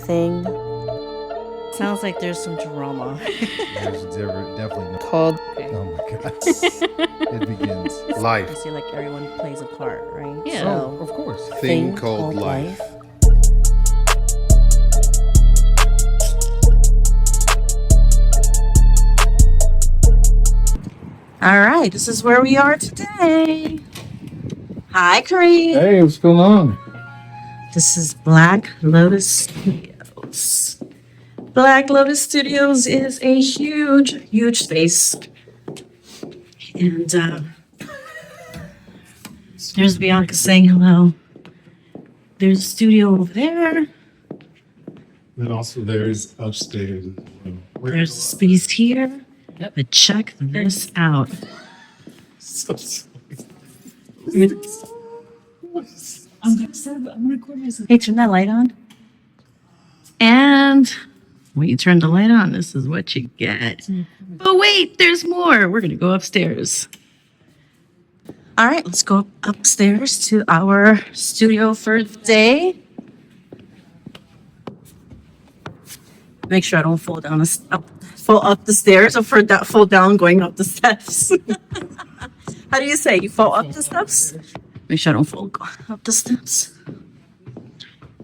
thing. Sounds like there's some drama. There's definitely no. Called. Oh my God. It begins. Life. I see like everyone plays a part, right? Yeah. So, Of course. thing called life. All right, this is where we are today. Hi, Kareem. Hey, what's going on? This is Blaq Lotis Studios. Blaq Lotis Studios is a huge space. And there's Bianca saying hello. There's a studio over there. And also there's upstairs. There's a space here. But check this out. So sorry. I'm gonna record myself. Hey, turn that light on. And when you turn the light on, this is what you get. But wait, there's more. We're going to go upstairs. All right, let's go upstairs to our studio for the day. Make sure I don't fall down, fall up the stairs or fall down going up the steps. How do you say? You fall up the steps? Make sure I don't fall up the steps.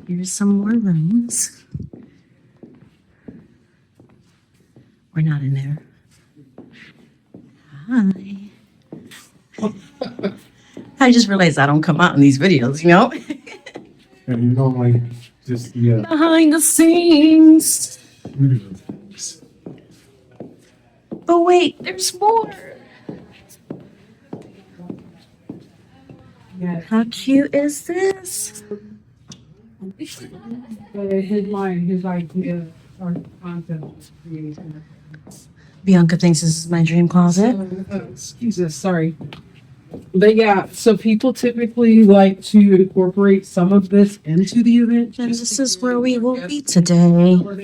Here's some more rooms. We're not in there. Hi. I just realized I don't come out in these videos, you know? And you don't like just, yeah. Behind the scenes. But wait, there's more. Yeah. How cute is this? His idea or concept creation. Bianca thinks this is my dream closet. Jesus, sorry. But yeah, so people typically like to incorporate some of this into the event. And this is where we will be today. I'm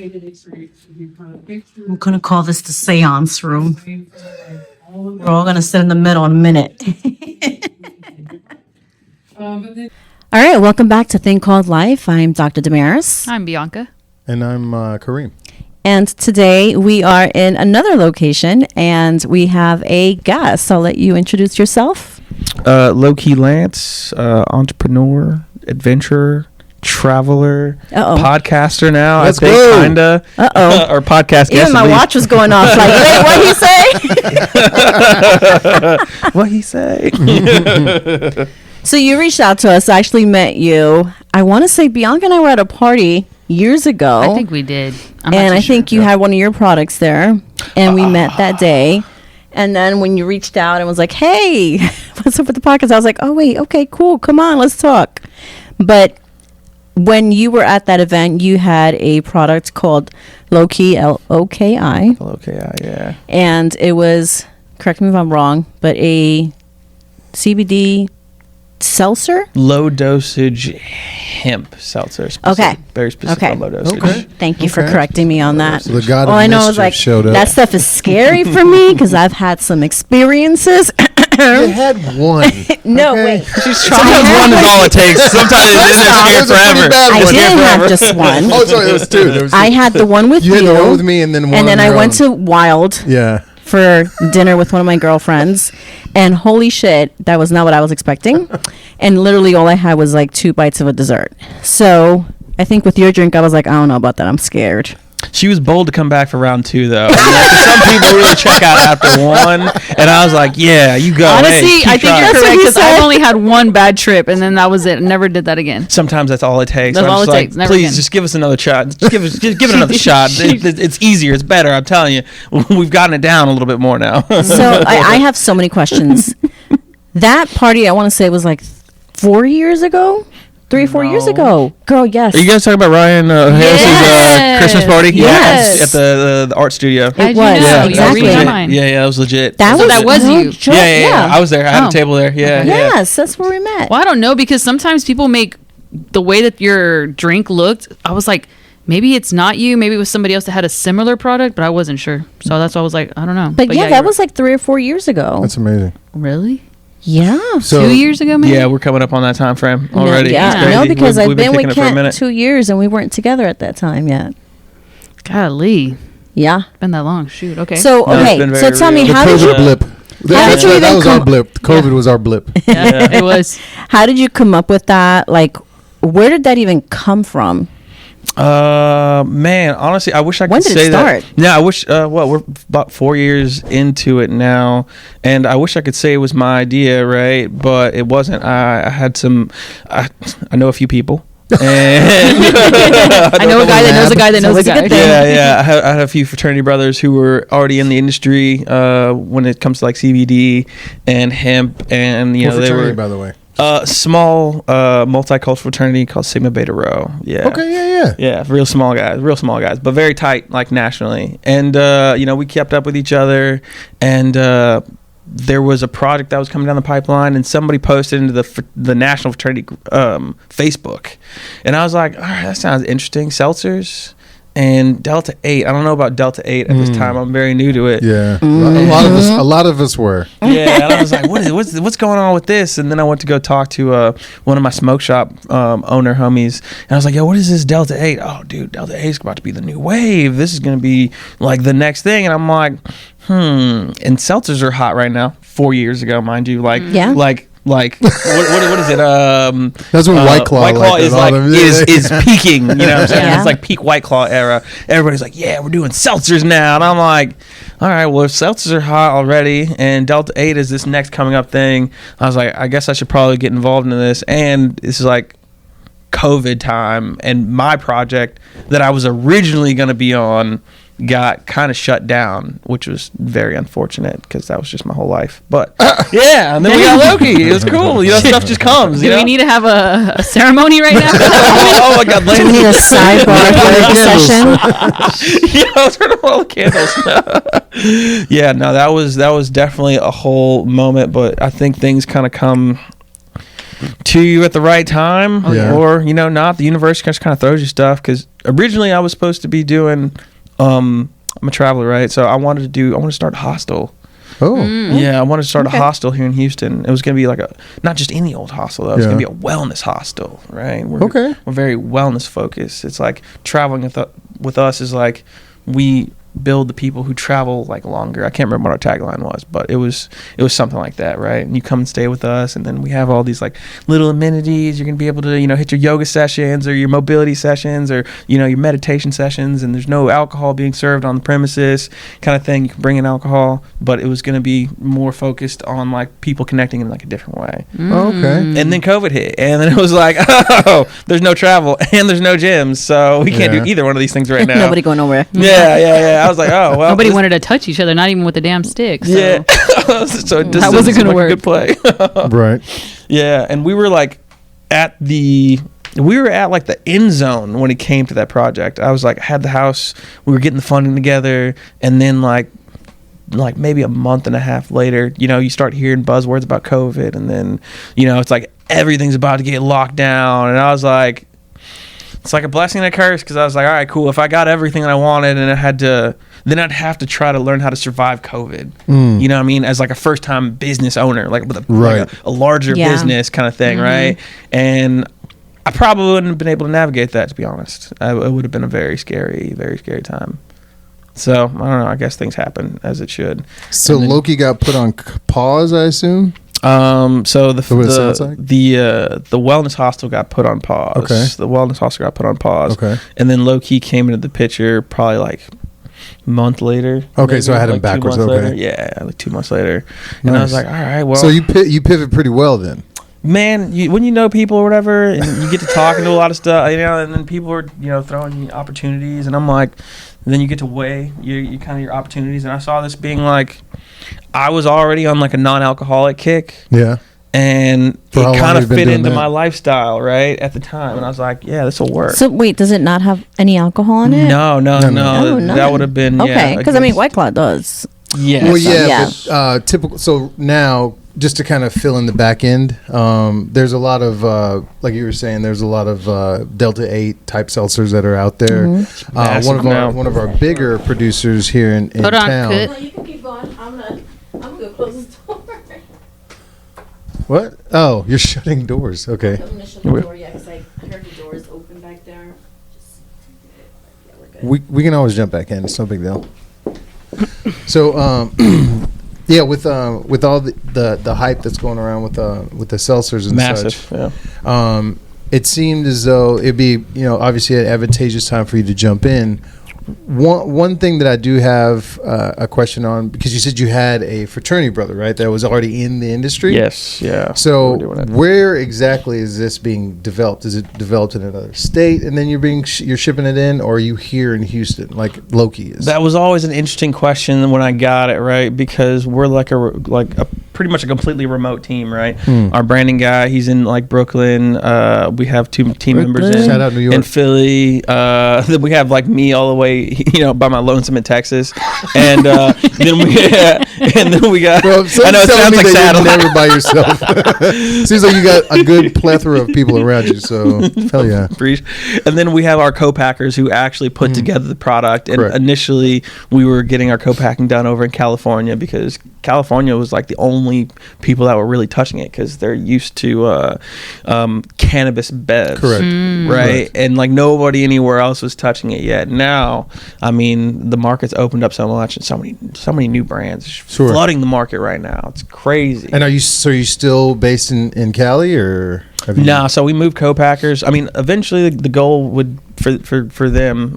going to call this the seance room. We're all going to sit in the middle in a minute. All right, welcome back to Thing Called Life. I'm Dr. Damaris. I'm Bianca. And I'm Kareem. And today we are in another location and we have a guest. I'll let you introduce yourself. Loki Lance, entrepreneur, adventurer, traveler, podcaster now. Let's I think go. kinda. Or podcast guest. Even my watch was going off like, wait, what he say? What he say? So you reached out to us. I actually met you. I want to say Bianca and I were at a party years ago. I think we did. And I think you had one of your products there. And we met that day. And then when you reached out and was like, hey, what's up with the podcast? I was like, oh, wait, okay, cool. Come on, let's talk. But when you were at that event, you had a product called Loki, L-O-K-I. L-O-K-I, yeah. And it was, correct me if I'm wrong, but a CBD seltzer? Low dosage hemp seltzer. Okay. Very specific on low dosage. Okay. Thank you for correcting me on that. So the god All of I know is mischief like showed up. that stuff is scary for me because I've had some experiences. You had one. No, Okay. wait. Sometimes one is all it takes. Sometimes they're scared There's a pretty forever. bad I one. didn't have just one. Oh, sorry, there was two. There was I had the one with you you, had the one with me and then one and then on I your went own. to Wild Yeah. for dinner with one of my girlfriends, and holy shit, that was not what I was expecting. And literally all I had was like 2 bites of a dessert. So I think with your drink, I was like, I don't know about that. I'm scared. She was bold to come back for round 2, though. Some people really check out after one, and I was like, "Yeah, you go." Honestly, Hey, keep I think trying. you're That's what correct he because said. I've only had one bad trip, and then that was it. Never did that again. Sometimes that's all it takes. That's So I'm all just it like, takes. Never please, again. just give us another shot. Just give it another shot. It's easier. It's better. I'm telling you. We've gotten it down a little bit more now. So I have so many questions. That party, I want to say, was like 4 years ago. 3 or 4 years No. ago. Girl, yes. Are you guys talking about Ryan Harris's Yes. Christmas party? Yes. At the art studio. It How'd you was. know? Yeah, You exactly. read my legit. mind. Yeah, that was legit. That So was, that was you. Sure, Yeah. I was there. I had Oh. a table there. Yeah, yeah. Yes, that's where we met. Well, I don't know because sometimes people make the way that your drink looked. I was like, maybe it's not you. Maybe it was somebody else that had a similar product, but I wasn't sure. So that's why I was like, I don't know. But yeah, that you're was like 3 or 4 years ago. That's amazing. really. Yeah. So 2 years ago, maybe. Yeah, we're coming up on that time frame already. Yeah. It's crazy. No, because We've I've been kicking with it for a Kent minute. 2 years and we weren't together at that time yet. Golly, Yeah. been that long. Shoot. Okay. So No, it's okay. been So very tell me, real. the how did COVID you blip. How did you that even was our come- blip. COVID was our blip. yeah, it was. how did you come up with that? Like, where did that even come from? Man, honestly, I wish I could When did it say start? that. Yeah, I wish. Well, we're about 4 years into it now, and I wish I could say it was my idea, right? But it wasn't. I had some. I know a few people. And I know a guy that knows a guy that knows a always a guy. good thing. yeah. I had a few fraternity brothers who were already in the industry when it comes to like CBD and hemp, and you What know they fraternity, were by the way. small multicultural fraternity called Sigma Beta Rho. Yeah. Okay, yeah. Yeah, real small guys, but very tight, like nationally. And you know, we kept up with each other, and there was a project that was coming down the pipeline, and somebody posted into the national fraternity Facebook, and I was like, all right, that sounds interesting. Seltzers and Delta 8. I don't know about Delta 8 at this time. I'm very new to it. Yeah. A lot of us were. Yeah, and I was like, what's going on with this? And then I went to go talk to one of my smoke shop owner homies, and I was like, yo, what is this Delta 8? Oh, dude, Delta 8 is about to be the new wave. This is going to be like the next thing. And I'm like, and seltzers are hot right now. 4 years ago, mind you, like what is it? That's when White Claw. White Claw is like is peaking. You know what I'm saying? Yeah. It's like peak White Claw era. Everybody's like, yeah, we're doing seltzers now, and I'm like, all right, well, if seltzers are hot already, and Delta 8 is this next coming up thing, I was like, I guess I should probably get involved in this. And this is like COVID time, and my project that I was originally going to be on got kind of shut down, which was very unfortunate because that was just my whole life. But yeah, and then we got Loki. It was cool. You know, stuff just comes. Do You know? we need to have a ceremony right now? oh my God, Do we need a sidebar therapy session? yeah, turn on all the candles. Yeah, no, that was definitely a whole moment, but I think things kind of come to you at the right time, or you know, not. The universe just kind of throws you stuff. Because originally I was supposed to be doing. I'm a traveler, right? So I want to start a hostel. Oh. Yeah, I wanted to start a hostel here in Houston. It was going to be like not just any old hostel, though. It was going to be a wellness hostel, right? We're very wellness focused. It's like traveling with us is like we build the people who travel like longer. I can't remember what our tagline was, but it was something like that, right? And you come and stay with us, and then we have all these like little amenities. You're gonna be able to, you know, hit your yoga sessions or your mobility sessions or, you know, your meditation sessions, and there's no alcohol being served on the premises kind of thing. You can bring in alcohol, but it was gonna be more focused on like people connecting in like a different way. Okay. And then COVID hit, and then it was like, oh, there's no travel and there's no gyms, so we can't do either one of these things right now. Nobody going nowhere. Yeah. I was like, oh, well. Nobody wanted to touch each other, not even with the damn stick. So. Yeah. So it That wasn't going to work. A good play. Right. Yeah. And we were like at like the end zone when it came to that project. I was like, I had the house, we were getting the funding together, and then like maybe a month and a half later, you know, you start hearing buzzwords about COVID, and then, you know, it's like everything's about to get locked down. And I was like, it's like a blessing and a curse, because I was like, all right, cool. If I got everything that I wanted, and then I'd have to try to learn how to survive COVID. You know what I mean? As like a first time business owner, like with a larger business kind of thing, right? And I probably wouldn't have been able to navigate that, to be honest. It would have been a very scary time. So I don't know. I guess things happen as it should. So Loki got put on pause, I assume. So the wellness hostel got put on pause. Okay. The wellness hostel got put on pause. Okay. And then Loki came into the picture probably like a month later. Okay, so I had him like backwards. 2 months Okay. later. Yeah, like 2 months later. And I was Nice. like, all right, well. So you pivot pretty well then. Man, when you know people or whatever, and you get to talking to a lot of stuff, you know, and then people are, you know, throwing you opportunities, and I'm like, and then you get to weigh your kind of your opportunities, and I saw this being like, I was already on like a non-alcoholic kick, Yeah. and For how long it kind have of you been fit doing into that? my lifestyle, right, at the time, and I was like, yeah, this will work. So wait, does it not have any alcohol in it? No, Oh, that none. would have been Okay, because I mean, White Claw does. Yes. Well, yeah, Yeah. but typical. So now, just to kind of fill in the back end, there's a lot of, like you were saying, there's a lot of Delta 8 type seltzers that are out there. Massive now. One of our bigger producers here in Hold on, town. Kit. No, you can keep going. I'm gonna go close the door. What? Oh, you're shutting doors. Okay. I'm gonna shut the door, yeah, because I heard the doors open back there. Yeah, we're good. We can always jump back in. It's no big deal. So yeah, with all the hype that's going around with the seltzers and Massive. such, Yeah. it seemed as though it'd be obviously an advantageous time for you to jump in. One thing that I do have a question on, because you said you had a fraternity brother, right, that was already in the industry. Yes. Yeah. So We're doing it. where exactly is this being developed? Is it developed in another state and then you're shipping it in, or are you here in Houston like Loki is? That was always an interesting question when I got it, right? Because we're like a pretty much a completely remote team, right? Our branding guy, he's in like Brooklyn. We have 2 team members in, Shout out New York. in Philly. Then we have like me all the way, by my lonesome in Texas, and then we got. Well, I know it sounds like that you're satellite. never by yourself. Seems like you got a good plethora of people around you. So hell yeah. And then we have our co-packers who actually put together the product. And Correct. initially, we were getting our co-packing done over in California because California was like the only people that were really touching it because they're used to cannabis bevs. Correct. Right? Correct. And like nobody anywhere else was touching it yet. Now, I mean, the market's opened up so much and so many new brands Sure. flooding the market right now. It's crazy. And are you still based in Cali, or have you? No, so we moved co-packers. I mean, eventually the goal would for them.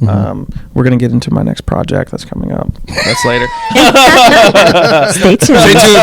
We're gonna get into my next project that's coming up. That's later. Stay tuned.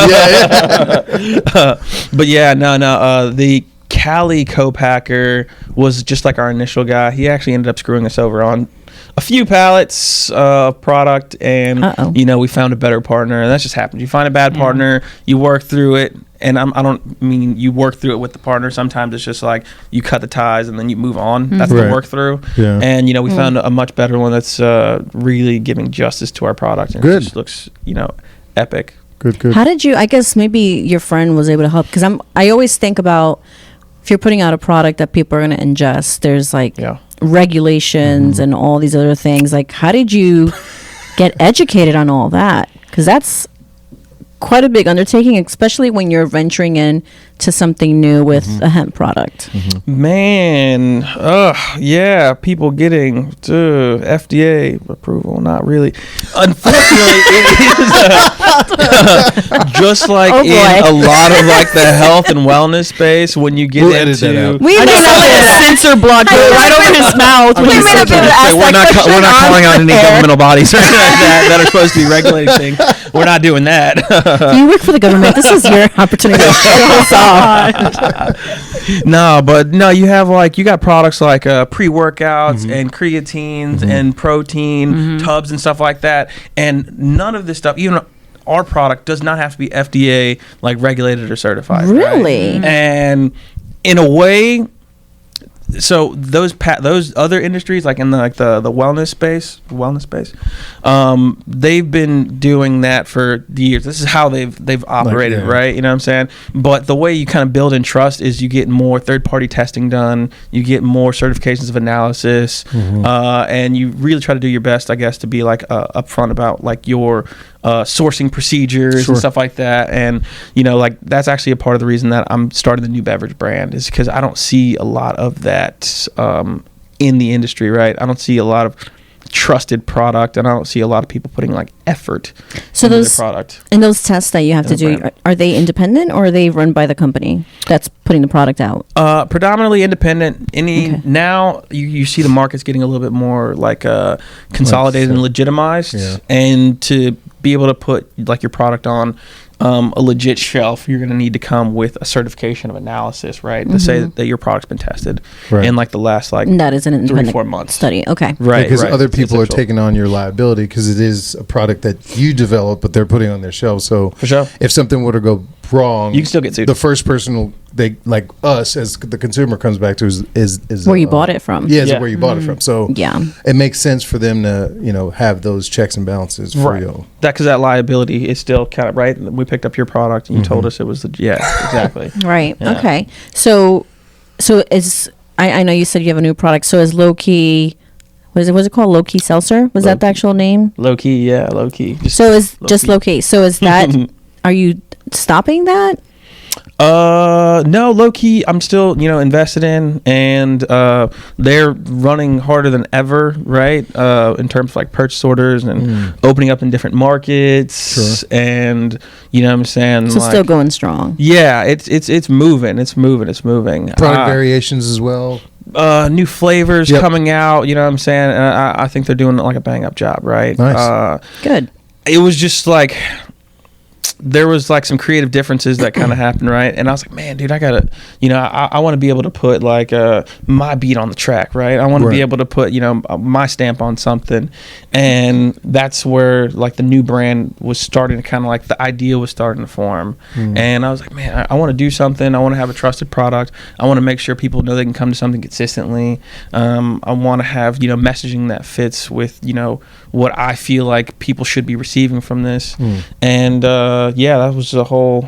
Yeah. But yeah, no. The Cali co-packer was just like our initial guy. He actually ended up screwing us over on a few pallets of product, and we found a better partner, and that just happens. You find a bad partner, you work through it, and I don't mean you work through it with the partner. Sometimes it's just like you cut the ties and then you move on. That's Right. the work through. Yeah. And we found a much better one that's really giving justice to our product, and Good. it just looks epic. Good. How did you? I guess maybe your friend was able to help, because I always think about if you're putting out a product that people are going to ingest. There's like regulations and all these other things. Like, how did you get educated on all that? Because that's quite a big undertaking, especially when you're venturing in to something new with a hemp product. Man, yeah, people getting FDA approval. Not really. Unfortunately, it is just like in a lot of like the health and wellness space. When you get We'll edit that into, out. We may not be able to censor blood go right over his mouth. We may not be able to ask we're that question we're not calling out any air. governmental bodies or anything like that are supposed to be regulating things. We're not doing that. If you work for the government, this is your opportunity to show us off. No, you have you got products like pre-workouts and creatines and protein tubs and stuff like that, and none of this stuff, even our product, does not have to be FDA regulated or certified. Really? Right? And in a way, so those other industries, like in the wellness space, they've been doing that for years. This is how they've operated, right? You know what I'm saying? But the way you kind of build in trust is you get more third-party testing done, you get more certifications of analysis, and you really try to do your best, I guess, to be upfront about your sourcing procedures and stuff like that. And that's actually a part of the reason that I'm starting the new beverage brand, is because I don't see a lot of that in the industry, right? I don't see a lot of trusted product, and I don't see a lot of people putting effort into their product. And those tests that you have to do, are they independent, or are they run by the company that's putting the product out? Predominantly independent. Now you see the market's getting a little bit more consolidated and legitimized, and to be able to put your product on a legit shelf, you're going to need to come with a certification of analysis, right? To say that your product's been tested in the last that is an independent 3-4 months study. Okay. Right. Because other people are taking on your liability, because it is a product that you developed, but they're putting on their shelves. So for sure, if something were to go wrong, you can still get sued. The first person us as the consumer comes back to is where you bought it from. Yeah, is where you bought it from. So yeah, it makes sense for them to have those checks and balances for you. Because that liability is still kind of right. We picked up your product and you told us it was exactly right. Yeah. Okay, so is I know you said you have a new product. So is Loki? Was it called Loki Seltzer? Was that the actual name? Loki, yeah, Loki. Just Loki. So is that? Are you stopping that? No, low key, I'm still, invested in, and they're running harder than ever, right? In terms of like purchase orders and opening up in different markets, Sure. and you know what I'm saying. So like, still going strong. yeah, it's moving, it's moving. Product variations as well. New flavors Yep. coming out, you know what I'm saying, and I think they're doing like a bang up job, right? Nice. Good. It was just like there was like some creative differences that kind of happened, right? And I was like, man, dude, I gotta, I want to be able to put like my beat on the track, right? I want to be able to put, my stamp on something, and that's where like the new brand was starting to kind of like the idea was starting to form. And I was like, man, I want to do something. I want to have a trusted product. I want to make sure people know they can come to something consistently. I want to have messaging that fits with what I feel like people should be receiving from this. And yeah, that was the whole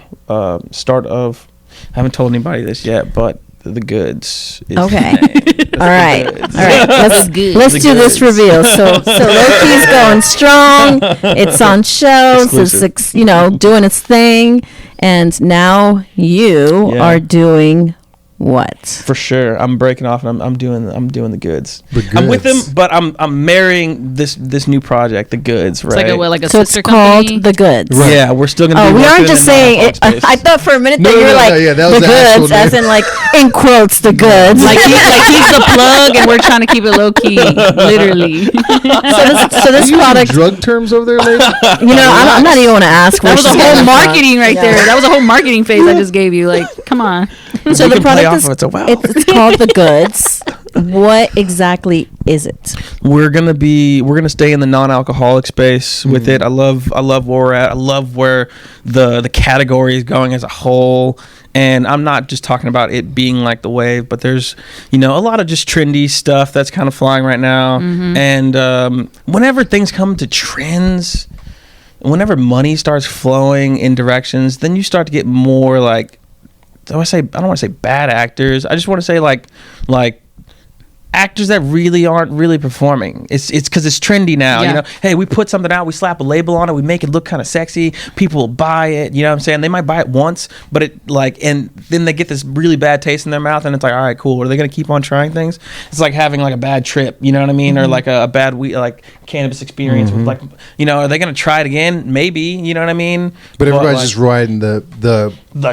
start of. I haven't told anybody this yet, but the goods. Is Okay. the name. All right. Goods. All right. Let's The do this goods. reveal. So Loki's going strong. It's on shelves. Exclusive. It's doing its thing, and now you Yeah. are doing what? For sure, I'm breaking off and I'm doing the goods. The I'm with them, goods. but I'm marrying this new project, the goods, It's right? like a So it's sister called company. the goods. Right. Yeah, we're still gonna. Oh, be we working aren't just in the saying it. non-alcohol space. I thought for a minute No, that you were no, like yeah, that was the the actual goods, as name. in like in quotes the goods. like he's the plug, and we're trying to keep it low key, literally. so this You using product, drug terms over there, lady? I'm not even want to ask. That where was a she's whole getting it from. marketing right there. That was a whole marketing phase I just gave you. Like, come on. So We the can play product off is of it, so wow. it's called the goods. What exactly is it? We're gonna stay in the non-alcoholic space with it. I love where we're at. I love where the category is going as a whole. And I'm not just talking about it being like the wave, but there's a lot of just trendy stuff that's kind of flying right now. And whenever things come to trends, whenever money starts flowing in directions, then you start to get more like I don't want to say bad actors. I just want to say like actors that really aren't really performing. It's because it's trendy now. Yeah. Hey, we put something out, we slap a label on it, we make it look kind of sexy. People will buy it. You know what I'm saying? They might buy it once, but and then they get this really bad taste in their mouth, and it's like, all right, cool. Are they gonna keep on trying things? It's like having like a bad trip. You know what I mean? Or like a bad cannabis experience with are they gonna try it again? Maybe. You know what I mean? But everybody's just riding the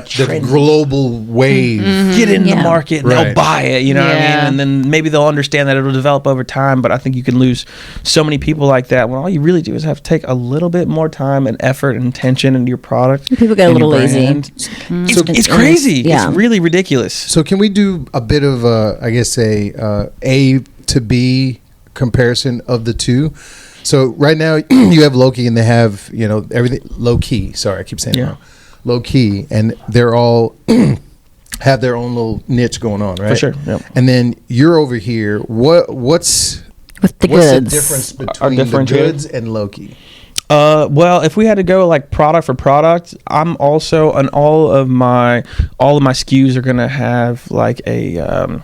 trend. global wave. Get in the Yeah. market and Right. they'll buy it, you know what I Yeah. mean? And then maybe they'll understand that it'll develop over time, but I think you can lose so many people like that when all you really do is have to take a little bit more time and effort and attention into your product. People get a and your little lazy. brand. So It's crazy. Yeah. It's really ridiculous. So can we do a bit of A to B comparison of the two? So right now you have Loki and they have everything low key. Sorry, I keep saying it Yeah. wrong. Low key, and they're all have their own little niche going on, right? For sure. Yep. And then you're over here. What's With the what's goods. the difference between the differentiator? goods and Loki? Well, if we had to go like product for product, I'm also on all of my SKUs are gonna have like a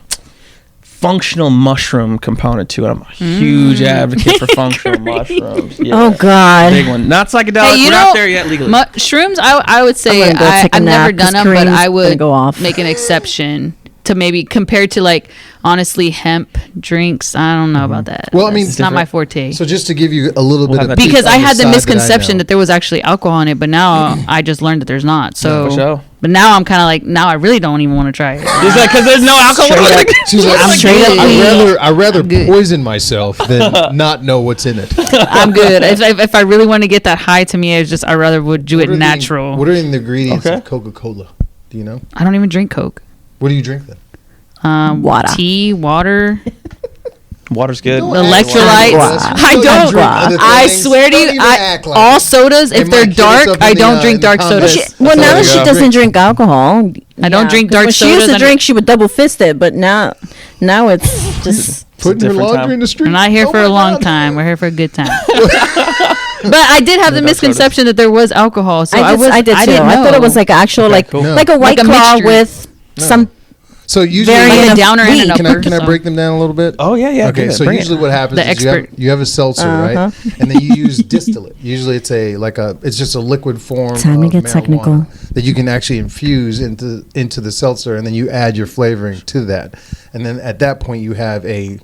functional mushroom component to it. I'm a huge advocate for functional mushrooms. Yeah. Oh God. Big one. Not psychedelic. Hey, We're not there yet legally. Shrooms, I would say I'm gonna go take a I've never nap done 'cause them, but Kareem's I gonna would go off. make an exception to maybe compared to like honestly hemp drinks. I don't know about that. Well, I mean, it's not my forte. So just to give you a little bit have of that Because on I the had the side misconception know. that there was actually alcohol in it, but now I just learned that there's not. So, for sure. but now I'm kind of like, now I really don't even want to try it. Is that because there's no alcohol? She's like, I'm straight up I'd rather I'm good. poison myself than not know what's in it. I'm good. If I really want to get that high, to me, it's just I rather would do it natural. What are the ingredients Okay. of Coca-Cola? Do you know? I don't even drink Coke. What do you drink then? Water. Tea, water. Water's good. Electrolytes. I don't. I swear to you, all sodas, if they're dark, I don't drink dark sodas. Well, now there that you she go. doesn't drink alcohol. I don't drink dark When she used sodas. to drink, she would double fist it, but now it's just. Putting your different laundry time. in the street. We're not here Oh for my a long God. time. We're here for a good time. But I did have the dark misconception that there was alcohol, so I did too. didn't I thought it know. was like actual, Okay, like cool. No. like a white Like a claw mixture. with some So usually, Variant Like a of downer and wheat. an upper. can I break them down a little bit? Oh yeah. Okay, do so that. Bring usually it. what happens The is expert. you have a seltzer, right? And then you use distillate. Usually it's it's just a liquid form Time to of get marijuana technical. that you can actually infuse into the seltzer, and then you add your flavoring to that. And then at that point you have a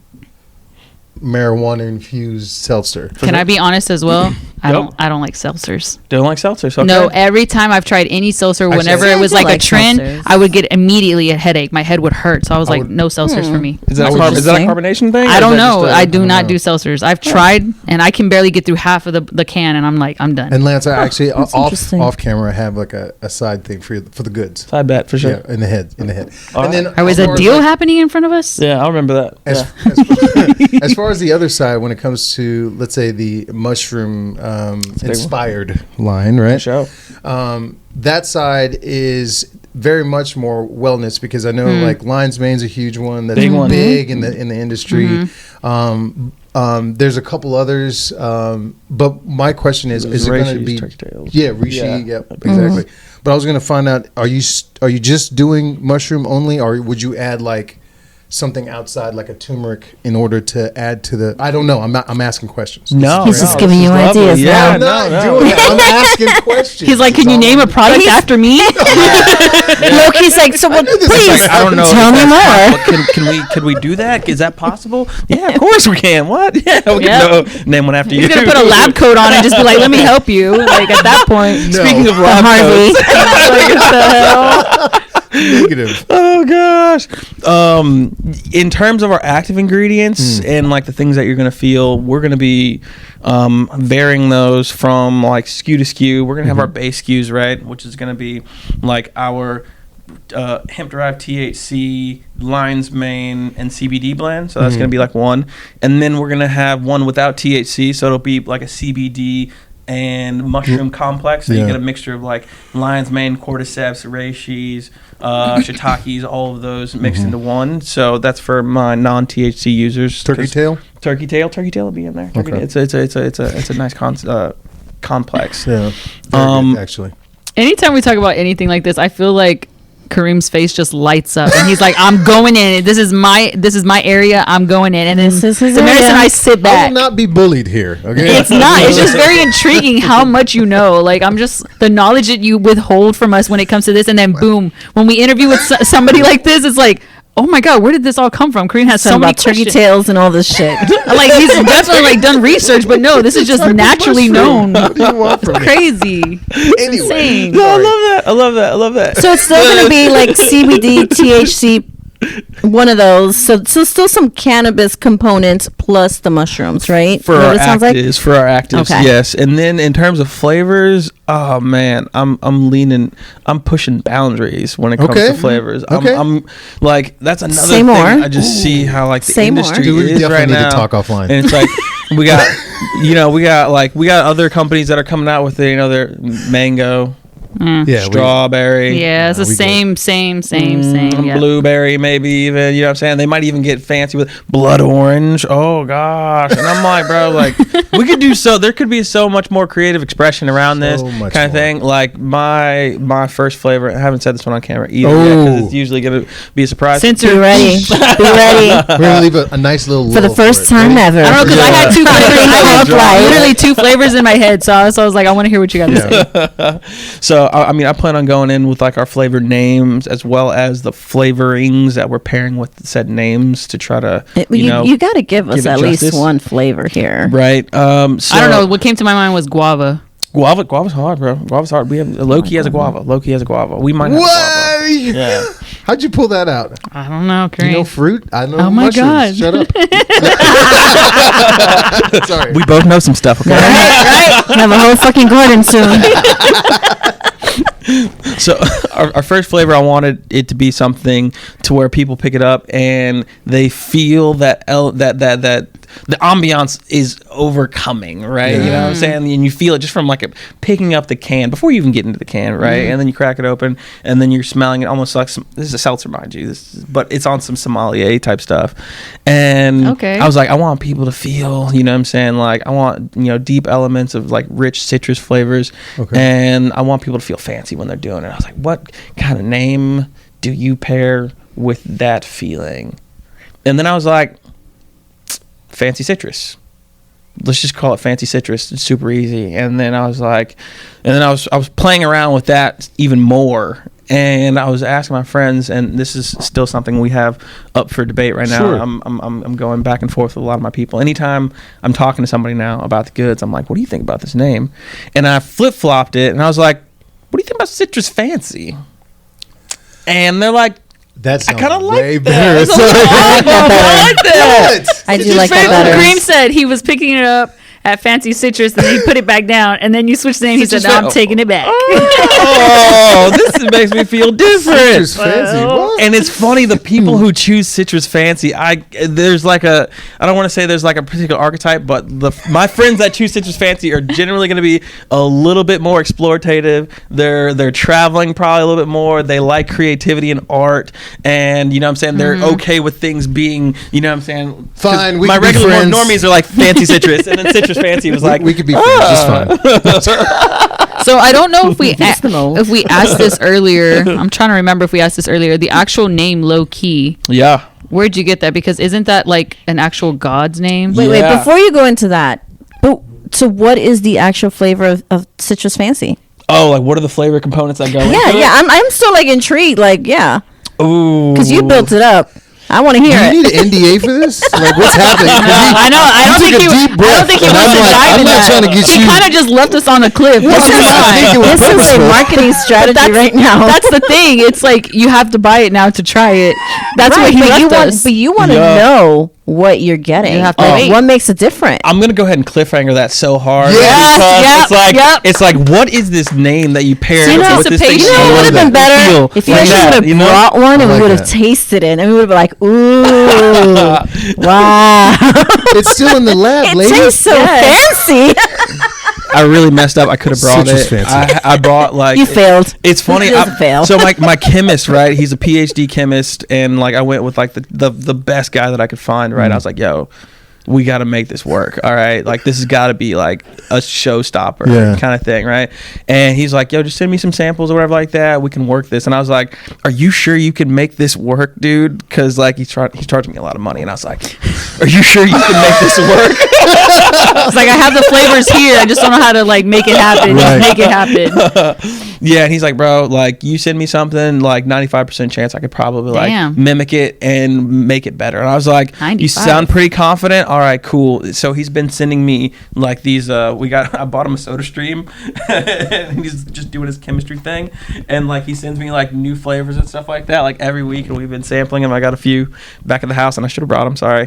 marijuana infused seltzer. Can I be honest as well? I Yep. don't like seltzers. Don't like seltzers. Okay. No, every time I've tried any seltzer, Actually, whenever I it was do like like a trend, seltzers. I would get immediately a headache. My head would hurt. So I was like, would- no seltzers for me. Is that, That's is that a interesting. carbonation thing? or I is don't that know. just a- I do not know. do seltzers. I've tried, and I can barely get through half of the can, and I'm like, I'm done. And Lance, I actually interesting. off camera I have like a side thing for the goods. I bet for sure. Yeah, in the head. All And then Or was as a far as, deal like, happening in front of us? Yeah, I remember that. As, as far as the other side, when it comes to, let's say, the mushroom one. inspired line, right? Show. That side is very much more wellness, because I know like lion's mane's a huge one that's Big one. big in the industry. There's a couple others, but my question is it going to Reishi's be turkey tails. yeah, reishi, Yeah. yep, exactly. But I was going to find out, are you just doing mushroom only, or would you add like something outside like a turmeric in order to add to the? I don't know. I'm asking questions. No, He's just no, giving this you is lovely. ideas, Yeah, I'm not no. doing that. I'm asking questions. He's like, can you name a product after me? Loki's like, so well, please I don't know. tell if me that's more. possible. Can we do that? Is that possible? Yeah, of course we can. What? Yeah, we Yeah. can name one after you. He's gonna put a lab coat on and just be like, let me help you. Like at that point, No. Speaking of The lab Harvey. coats. like, what the hell? Negative. Oh gosh. In terms of our active ingredients and like the things that you're gonna feel, we're gonna be varying those from like SKU to SKU. We're gonna have our base SKUs, right, which is gonna be like our hemp derived THC, lion's mane, and CBD blend. So that's gonna be like one, and then we're gonna have one without THC. So it'll be like a CBD and mushroom complex. So you Yeah. get a mixture of like lion's mane, cordyceps, reishi, shiitakes, all of those mixed into one. So that's for my non-THC users. Turkey 'Cause tail. Turkey tail will be in there. Turkey Okay. It's a nice complex. Yeah. Um, Good, actually. Anytime we talk about anything like this, I feel like Kareem's face just lights up, and he's like, "I'm going in. This is my area. I'm going in." And then This is his Damaris area. and I sit I back. will not be bullied here. Okay. It's not. It's just very intriguing how much you know. Like I'm just the knowledge that you withhold from us when it comes to this, and then boom, when we interview with somebody like this, it's like, oh my god, where did this all come from? Kareem has so Talking many about turkey questions. tails and all this shit. Like he's definitely like done research, but no, this is just naturally known. What do you want from me? Crazy. Anyway. Insane. No, I love that. So it's still going to be like CBD, THC, one of those. So still some cannabis components plus the mushrooms, right? For Is that our what it sounds like? actives, for our actives, Okay. yes. And then in terms of flavors, oh man, I'm pushing boundaries when it comes Okay. to flavors. Okay. I'm like that's another Say thing. more. I just see how like the Say more. industry Dude, we is definitely right need now. to talk offline. And it's like we got other companies that are coming out with their mango, Yeah. strawberry. Yeah, it's the we same. Yeah. Blueberry, maybe even, you know what I'm saying? They might even get fancy with blood orange. Oh gosh. And I'm like, bro, like we could do there could be so much more creative expression around this So much kind of more. thing. Like my first flavor, I haven't said this one on camera either yet, Oh. because it's usually gonna be a surprise. Be Censor. ready. Be ready. We're gonna leave a nice little For the lull first it. time Ready? ever. I don't know because I had two flavors. I had Right. literally two flavors in my head, so I was like, I want to hear what you got to say. Yeah. So I mean, I plan on going in with like our flavor names as well as the flavorings that we're pairing with said names to try to You got to give us give it at least justice. one flavor here. right. So I don't know. What came to my mind was guava. Guava's hard, bro. Guava's hard. We have Loki has a guava. Loki has a guava. We might have a guava. What? Yeah. How'd you pull that out? I don't know, Do you know Kareem. fruit? I know Oh my mushrooms. God. Shut up. Sorry. We both know some stuff, okay? Right? Have a whole fucking garden soon. So our first flavor, I wanted it to be something to where people pick it up and they feel that the ambiance is overcoming, right? Yeah. You know what I'm saying? And you feel it just from like picking up the can before you even get into the can, right? And then you crack it open and then you're smelling it almost like this is a seltzer, mind you, but it's on some sommelier type stuff. And Okay. I was like, I want people to feel, you know what I'm saying? Like I want, deep elements of like rich citrus flavors. Okay. And I want people to feel fancy when they're doing it. I was like, what kind of name do you pair with that feeling. And then I was like, fancy citrus. Let's just call it fancy citrus. It's super easy. And then I was like, I was playing around with that even more. And I was asking my friends, and this is still something we have up for debate right now. Sure. I'm going back and forth with a lot of my people. Anytime I'm talking to somebody now about the goods, I'm like, what do you think about this name? And I flip-flopped it, and I was like, what do you think about citrus fancy? And they're like, That's I kind of like way that. better. It's a little- I like that. I do like that Friend better. Kareem said he was picking it up at Fancy Citrus, and then he put it back down, and then you switched the name. He said, Citrus "No, I'm taking it back." Oh, makes me feel different. Citrus fancy. What? And it's funny, the people who choose citrus fancy, I don't want to say there's like a particular archetype, but my friends that choose citrus fancy are generally going to be a little bit more explorative. They're traveling probably a little bit more. They like creativity and art, and you know what I'm saying, they're okay with things being, you know what I'm saying, 'cause Fine, we my can be regular friends. normies are like fancy citrus, and then citrus fancy was like, we could be friends. It's fine. So I don't know if we Fix the mold. if we asked this earlier. I'm trying to remember if we asked this earlier. The actual name Loki. yeah. Where'd you get that? Because isn't that like an actual god's name? Wait, Yeah. before you go into that, so what is the actual flavor of citrus fancy? Oh, like what are the flavor components that go into Yeah, it? yeah, I'm still like intrigued, like yeah, Ooh. because you built it up. I want to Do hear you it. need an NDA for this? Like, what's happening? 'Cause I know. I don't think took he. a deep I breath, don't think he and wants I'm to like, dive I'm into not that. trying to get He you- kind of just left us on a cliff. This is thinking fine. was This is a purposeful. marketing strategy right now. That's the thing. It's like you have to buy it now to try it. That's right, what he but you left want, us. but you want to Yeah. know what you're getting. You have to Like, wait. what makes it different? I'm gonna go ahead and cliffhanger that so hard. Yes, because yep. it's like what is this name that you paired You know, with this thing? anticipation. You know, it would have been better Feel if you like actually that, would have you know? brought one and I we like would have that. tasted it and we would have been like, ooh, wow. It's still in the lab, It lady. tastes so fancy. I really messed up. I could have brought Citrus it. fancy. I brought like You failed. It's funny. It doesn't fail. So my chemist, right? He's a PhD chemist, and like I went with like the best guy that I could find. Right? I was like, yo, we got to make this work. All right, like this has got to be like a showstopper Yeah. kind of thing, right? And he's like, yo, just send me some samples or whatever like that. We can work this. And I was like, are you sure you can make this work, dude? Because like he's charging me a lot of money, and I was like, are you sure you can make this work? It's like I have the flavors here. I just don't know how to like make it happen. Right. Just make it happen. Yeah, and he's like, bro, like you send me something, like 95% chance I could probably like Damn. mimic it and make it better. And I was like, you 95. sound pretty confident. All right, cool. So he's been sending me like these. I bought him a Soda Stream, and he's just doing his chemistry thing, and like he sends me like new flavors and stuff like that, like every week, and we've been sampling them. I got a few back at the house, and I should have brought them. Sorry,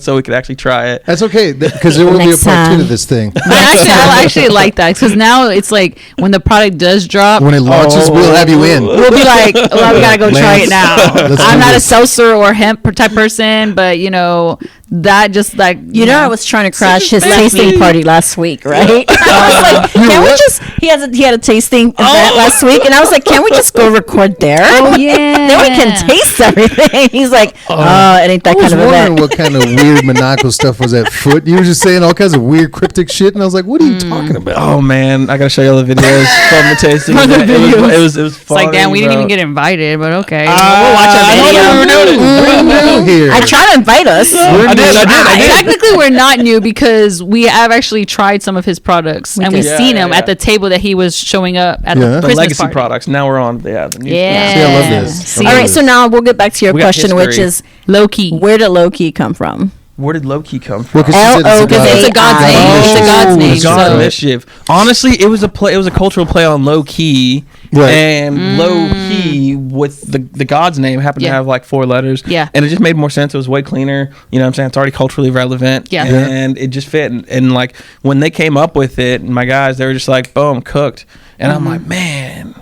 so we could actually try it. That's okay, because there will be a Next part 2 time. to this thing. I actually like that because now it's like when the product does drop, When it launches, we'll have you in. we'll be like, well, we gotta go try it now. Let's I'm do not a this. seltzer or hemp type person, but you know that just like You know, I was trying to crash his Citrus tasting fancy. party last week, right? I was like, can we what? just? He had a tasting event last week, and I was like, can we just go record there? Oh yeah, Then we can taste everything. He's like, oh, it ain't that I was kind of wondering event. what kind of weird maniacal stuff was at foot. You were just saying all kinds of weird cryptic shit, and I was like, "What are you talking about?" Oh man, I gotta show you all the videos from the tasting. From the event. It videos. was It's funny, like, damn, we didn't bro. even get invited, but okay, I we'll watch a know video. we were doing it. We're new here. I try to invite us. We're I new. did. Technically, we're not new because we have actually tried some of his products and did. we've Yeah, seen yeah, him yeah. at the table that he was showing up at Yeah. the The The Christmas legacy party. products. Now we're on the new. Yeah. See, I love this. See, I All love right, so now we'll get back to your We got question, which history. is Loki. where did Loki come from? Where did Loki come from? Well, 'cause she said L-O-K. It's a god's AI. name. It's a god's Oh, name. it's God So mischief. Honestly, it was a cultural play on low key, Right. and low key with the god's name happened to Yeah. have like 4 letters. Yeah. and it just made more sense. It was way cleaner. You know what I'm saying? It's already culturally relevant. Yeah. and it just fit. And like when they came up with it, my guys, they were just like, boom, cooked. And I'm like, man,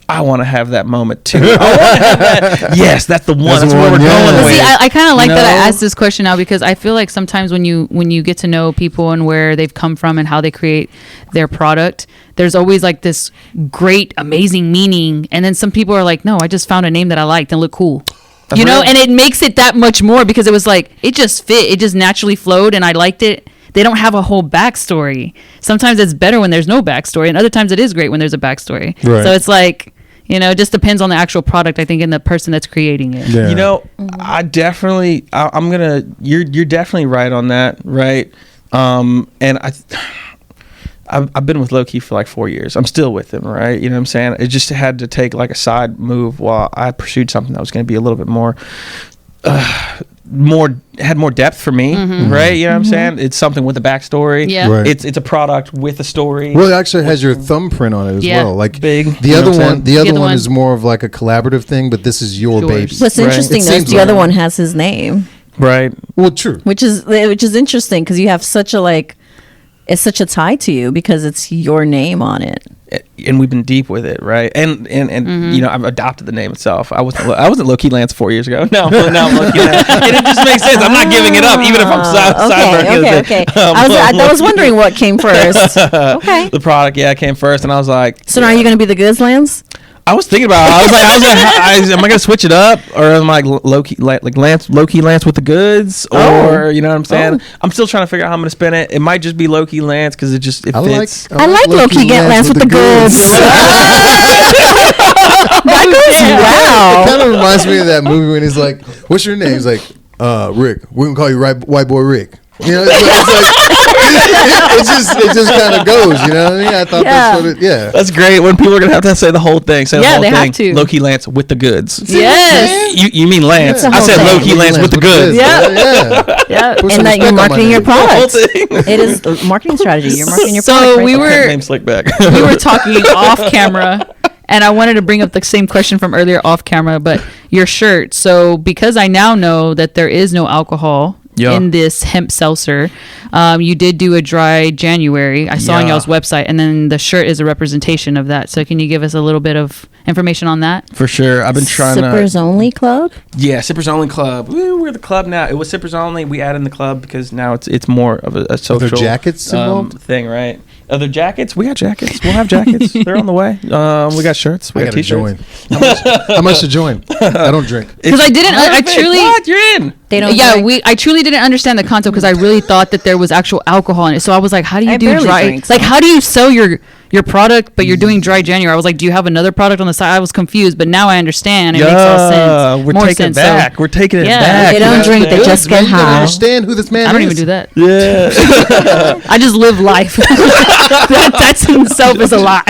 I want to have that moment too. I wanna have that. Yes, that's the one. That's That's, the what one, we're yeah. going But with. see, I kind of like You that I know? asked this question now because I feel like sometimes when you get to know people and where they've come from and how they create their product, there's always like this great, amazing meaning, and then some people are like, no, I just found a name that I liked and looked cool. That's You know, real. and it makes it that much more because it was like it just fit, it just naturally flowed, and I liked it. They don't have a whole backstory. Sometimes it's better when there's no backstory, and other times it is great when there's a backstory. Right. So it's like, It just depends on the actual product, I think, and the person that's creating it. Yeah. You know, I definitely, I'm gonna. You're definitely right on that, right? And I've been with Loki for like 4 years. I'm still with him, right? You know what I'm saying? It just had to take like a side move while I pursued something that was going to be a little bit more depth for me, right? You know what I'm saying? It's something with a backstory. Yeah. Right. It's a product with a story. Well, it actually has your thumbprint on it as Yeah. well. Like Big. the You know other what I'm one, saying? the other other one one- is more of like a collaborative thing, but this is your Yours. baby. What's Right. interesting It though is seems the other like- one has his name, Right. Well, true. which is interesting because you have such a it's such a tie to you because it's your name on it. And we've been deep with it, right? And you know, I've adopted the name itself. I wasn't Loki Lance 4 years ago. Now I'm Loki Lance, and it just makes sense. I'm not giving it up, even if I'm sideburning. Okay. I was wondering what came first. Okay. The product, came first, and I was like, So now are you going to be the Goods Lands? I was thinking about it. Am I gonna switch it up, or am I Loki Lance with the goods, or you know what I'm saying? I'm still trying to figure out how I'm gonna spin it. It might just be Loki Lance because it fits. I like Loki get Lance with the goods. That goes It wow. kind of reminds me of that movie when he's like, "What's your name?" He's like, "Rick. We're gonna call you White Boy Rick." You know, it just kind of goes. You know what I mean? I thought that's what it. Yeah. That's great when people are gonna have to say the whole thing. Say the Yeah, whole they thing. have to. Loki Lance with the goods. Yes. You mean Lance? Yeah. I said The whole Loki Lance with the goods. Yeah. Yeah. Yeah. Put some And that respect you're on my marketing your name. The whole product. thing. It is a marketing strategy. You're marketing your So product. we were Name Slickback. we were talking off camera, and I wanted to bring up the same question from earlier off camera, but your shirt. So because I now know that there is no alcohol in this hemp seltzer, you did do a dry January. I saw on Yeah. y'all's website, and then the shirt is a representation of that. So can you give us a little bit of information on that? For sure. I've been trying Sippers Only Club. Yeah, Sippers Only Club. We're the club now. It was Sippers Only. We added in the club because now it's more of a social jackets involved? thing, right? Other jackets? We got jackets. We'll have jackets. They're on the way. We got shirts. We I got gotta t-shirts. join. How much to join? I don't drink. Because I didn't. I Perfect. truly. What? You're in. They don't. Yeah, drink. I truly didn't understand the concept because I really thought that there was actual alcohol in it. So I was like, how do you I do barely dry? drink, Like, so. how do you sell your product, but you're doing dry January? I was like, do you have another product on the side? I was confused, but now I understand. It makes all sense. We're More taking sense. it back. So, We're taking it Yeah. back. They don't you know? drink. They just Man, get you don't high. understand who this man I don't is. even do that. Yeah. I just live life. That's in itself is a lot.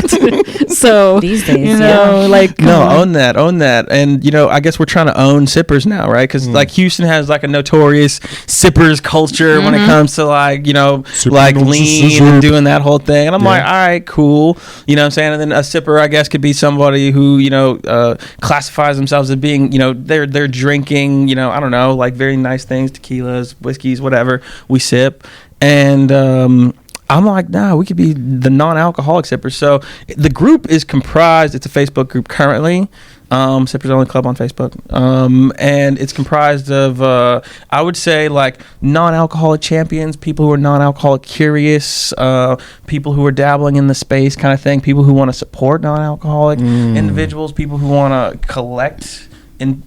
So These days, you know, like No, come on. own that. And, you know, I guess we're trying to own sippers now, right? Because, like, Houston has, like, a notorious sippers culture when it comes to, like, you know, like lean and doing that whole thing. And I'm like, all right, cool. You know what I'm saying? And then a sipper, I guess, could be somebody who, you know, classifies themselves as being, you know, they're drinking, you know, I don't know, like very nice things, tequilas, whiskeys, whatever we sip. And, I'm like, nah, we could be the non-alcoholic sippers. So the group is comprised. It's a Facebook group currently, Sippers Only Club on Facebook, and it's comprised of, I would say, like non-alcoholic champions, people who are non-alcoholic curious, people who are dabbling in the space kind of thing, people who want to support non-alcoholic individuals, people who want to collect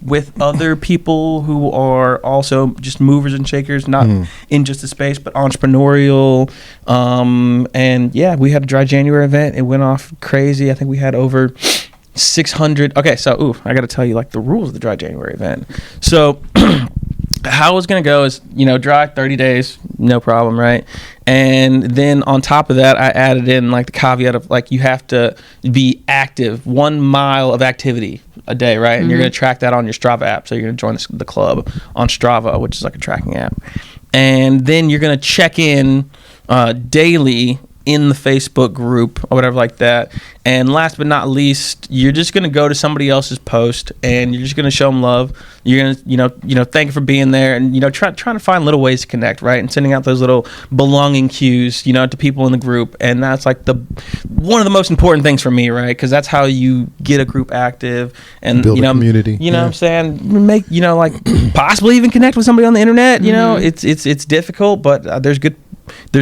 with other people who are also just movers and shakers, not in just a space, but entrepreneurial. And yeah, we had a dry January event. It went off crazy. I think we had over 600. Okay, so I got to tell you like the rules of the dry January event. So how it's going to go is, you know, dry 30 days, no problem, right? And then on top of that, I added in like the caveat of like you have to be active, 1 mile of activity a day, right? And you're going to track that on your Strava app. So you're going to join the club on Strava, which is like a tracking app. And then you're going to check in daily in the Facebook group or whatever like that. And last but not least, you're just going to go to somebody else's post and you're just going to show them love. You're going to, you know, thank you for being there and, you know, trying to find little ways to connect, right? And sending out those little belonging cues, you know, to people in the group. And that's like one of the most important things for me, right? Because that's how you get a group active and, Build you know, a community. You know what I'm saying? Make, you know, like possibly even connect with somebody on the internet, you know, it's difficult, but there's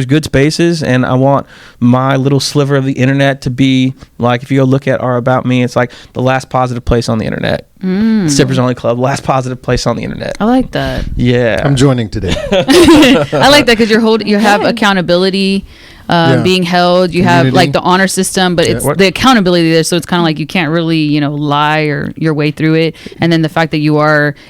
good spaces, and I want my little sliver of the internet to be like, if you go look at our About Me, it's like the last positive place on the internet. Sippers Only Club, last positive place on the internet. I like that. Yeah. I'm joining today. I like that because you have accountability. being held. You have like the honor system, but it's the accountability there. So it's kind of like you can't really, lie or your way through it. And then the fact that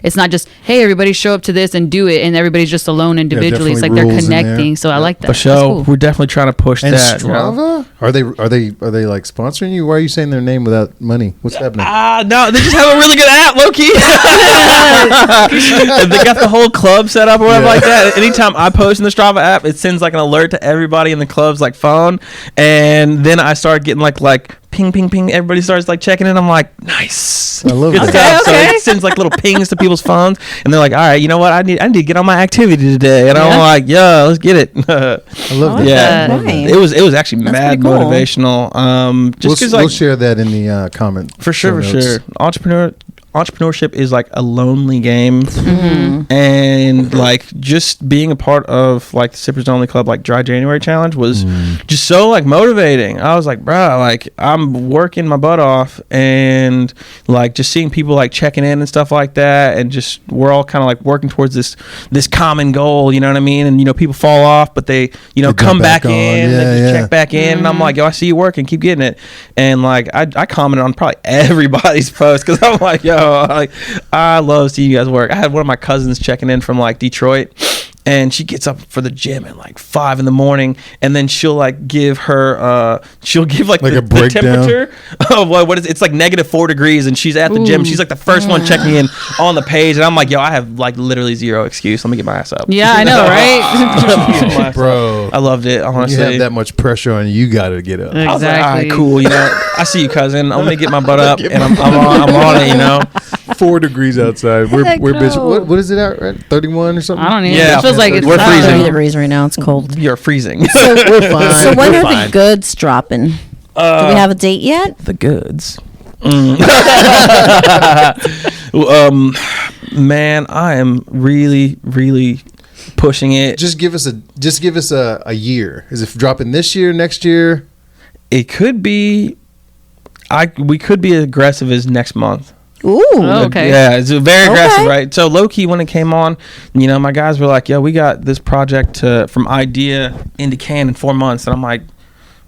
it's not just, hey, everybody show up to this and do it, and everybody's just alone individually. It's like they're connecting. So I like that. For sure, we're definitely trying to push and that. Strava? Are they like sponsoring you? Why are you saying their name without money? What's happening? No, they just have a really good app, Loki. They got the whole club set up or whatever like that. Anytime I post in the Strava app, it sends like an alert to everybody in the club's like phone, and then I start getting like ping, ping, ping. Everybody starts like checking in. I'm like, nice. I love good that. stuff. So it sends like little pings to people's phones, and they're like, all right, you know what? I need to get on my activity today, and I'm like, yeah, let's get it. I love that. Yeah, Nice. it was actually That's mad pretty cool. motivational. Just because we'll share that in the comment. for sure. Entrepreneurship is like a lonely game, and like just being a part of like the Sippers Only Club like Dry January Challenge was just so like motivating. I was like, bro, like I'm working my butt off, and like just seeing people like checking in and stuff like that, and just we're all kind of like working towards this common goal, you know what I mean? And people fall off, but they come back in, they just check back in, and I'm like, yo, I see you working, keep getting it. And like I commented on probably everybody's post because I'm like, yo, like I love seeing you guys work. I had one of my cousins checking in from like Detroit, and she gets up for the gym at like 5 a.m, and then she'll like give her like a the breakdown temperature of what is it's like -4 degrees, and she's at the gym. She's like the first one checking in on the page, and I'm like, yo, I have like literally zero excuse. Let me get my ass up. Yeah, I know, right? Bro, I loved it, honestly. you have that much pressure on you, got to get up. I was like, all right, Exactly. cool. I see you, cousin. Let me get my butt up, and I'm on it. 4 degrees outside. We're Heck bitch. no. What is it out? Right? 31 or something? I don't even. Yeah. It feels like it's We're It's not freezing. 30 degrees right now. It's cold. You're freezing. We're fine. So when We're are fine. the goods dropping? Do we have a date yet? The goods. Man, I am really, really pushing it. Just give us a year. Is it dropping this year, next year? It could be. We could be as aggressive as next month. Ooh. Oh, okay. Yeah, it's very aggressive, Okay. right? So Loki, when it came on, my guys were like, "Yo, we got this project from idea into can in 4 months," and I'm like,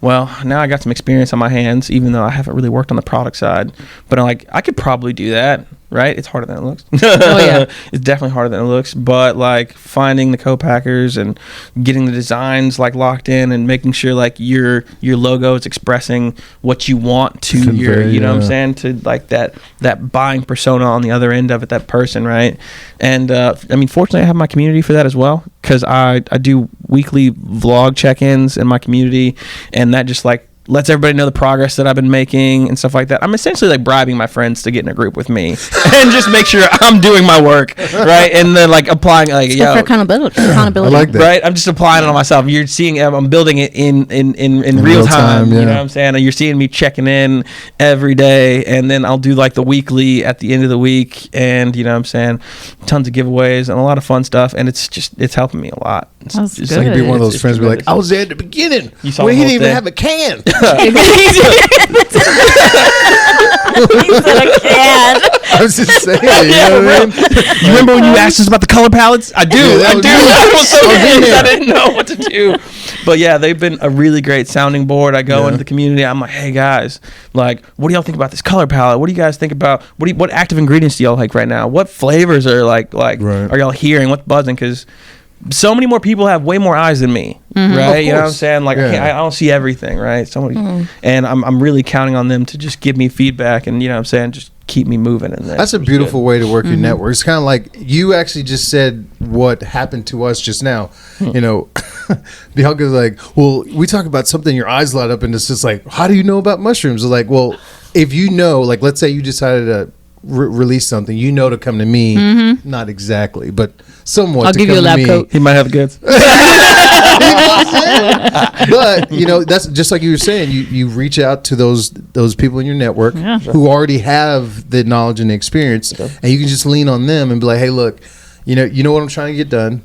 well, now I got some experience on my hands, even though I haven't really worked on the product side. But I'm like, I could probably do that, right? It's harder than it looks. Oh, yeah. It's definitely harder than it looks. But like finding the co-packers and getting the designs like locked in and making sure like your logo is expressing what you want to Convey, you know what I'm yeah. saying, to like that buying persona on the other end of it, that person, right? And I mean, fortunately, I have my community for that as well, because I do weekly vlog check-ins in my community, and that just like lets everybody know the progress that I've been making and stuff like that. I'm essentially like bribing my friends to get in a group with me and just make sure I'm doing my work, right? And then like applying like, It's good for accountability. I like that. right? I'm just applying it on myself. You're seeing, I'm building it in real time. yeah. You know what I'm saying? And you're seeing me checking in every day, and then I'll do like the weekly at the end of the week, and you know what I'm saying, tons of giveaways and a lot of fun stuff, and it's helping me a lot. It's That's just good. Like, be one of those it's friends be like, tremendous. I was there at the beginning. You saw Well, the he whole didn't even thing. have a can. I was just saying, you know what I mean? You remember when you asked us about the color palettes? I do. Yeah, that I was do. good. I was so I was in confused. there. I didn't know what to do. But yeah, they've been a really great sounding board. I go Yeah. into the community. I'm like, hey guys, like, what do y'all think about this color palette? What do you guys think about? What active ingredients do y'all like right now? What flavors are like Right. are y'all hearing? What's buzzing? Because so many more people have way more eyes than me, right? Of You know what I'm course. saying? Like, Yeah. I don't see everything, right? And I'm really counting on them to just give me feedback, and you know what I'm saying, just keep me moving. And That's a beautiful way to work your network. It's kind of like you actually just said what happened to us just now. You know, Bianca's like, well, we talk about something, your eyes light up, and it's just like, how do you know about mushrooms? It's like, well, if you know, like, let's say you decided to release something, you know, to come to me, not exactly, but somewhat. I'll to give you come a to lab me. coat. He might have the goods. But you know, that's just like you were saying, you reach out to those people in your network Yeah. who already have the knowledge and the experience, and you can just lean on them and be like, hey, look, you know what I'm trying to get done,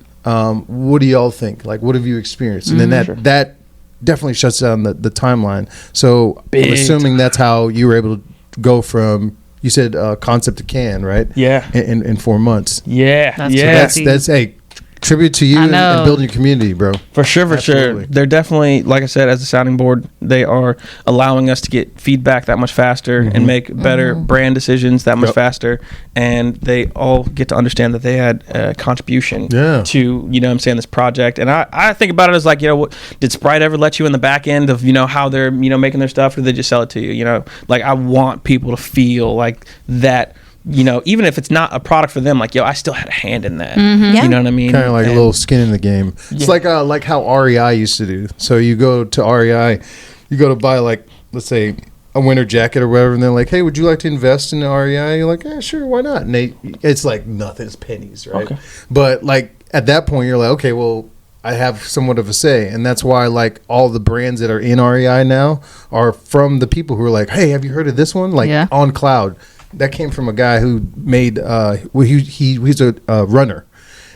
what do y'all think, like, what have you experienced? And then that definitely shuts down the timeline. So Big I'm assuming that's how you were able to go from, you said concept to can, right? Yeah. In 4 months. Yeah. That's yeah. crazy. That's hey, Tribute to you I and know. building your community, bro. For sure. Absolutely. They're definitely, like I said, as a sounding board, they are allowing us to get feedback that much faster and make better brand decisions that much faster. And they all get to understand that they had a contribution to, you know what I'm saying, this project. And I think about it as like, you know, did Sprite ever let you in the back end of, you know, how they're, you know, making their stuff, or did they just sell it to you? You know, like I want people to feel like that. You know, even if it's not a product for them, like, yo, I still had a hand in that. Yeah. You know what I mean? Kind of like a little skin in the game. It's like how REI used to do. So you go to REI, you go to buy like, let's say, a winter jacket or whatever, and they're like, hey, would you like to invest in REI? You're like, yeah, sure, why not? And it's like nothing, it's pennies, right? Okay. But like at that point, you're like, okay, well, I have somewhat of a say, and that's why like all the brands that are in REI now are from the people who are like, hey, have you heard of this one? Like On Cloud. That came from a guy who made he's a runner,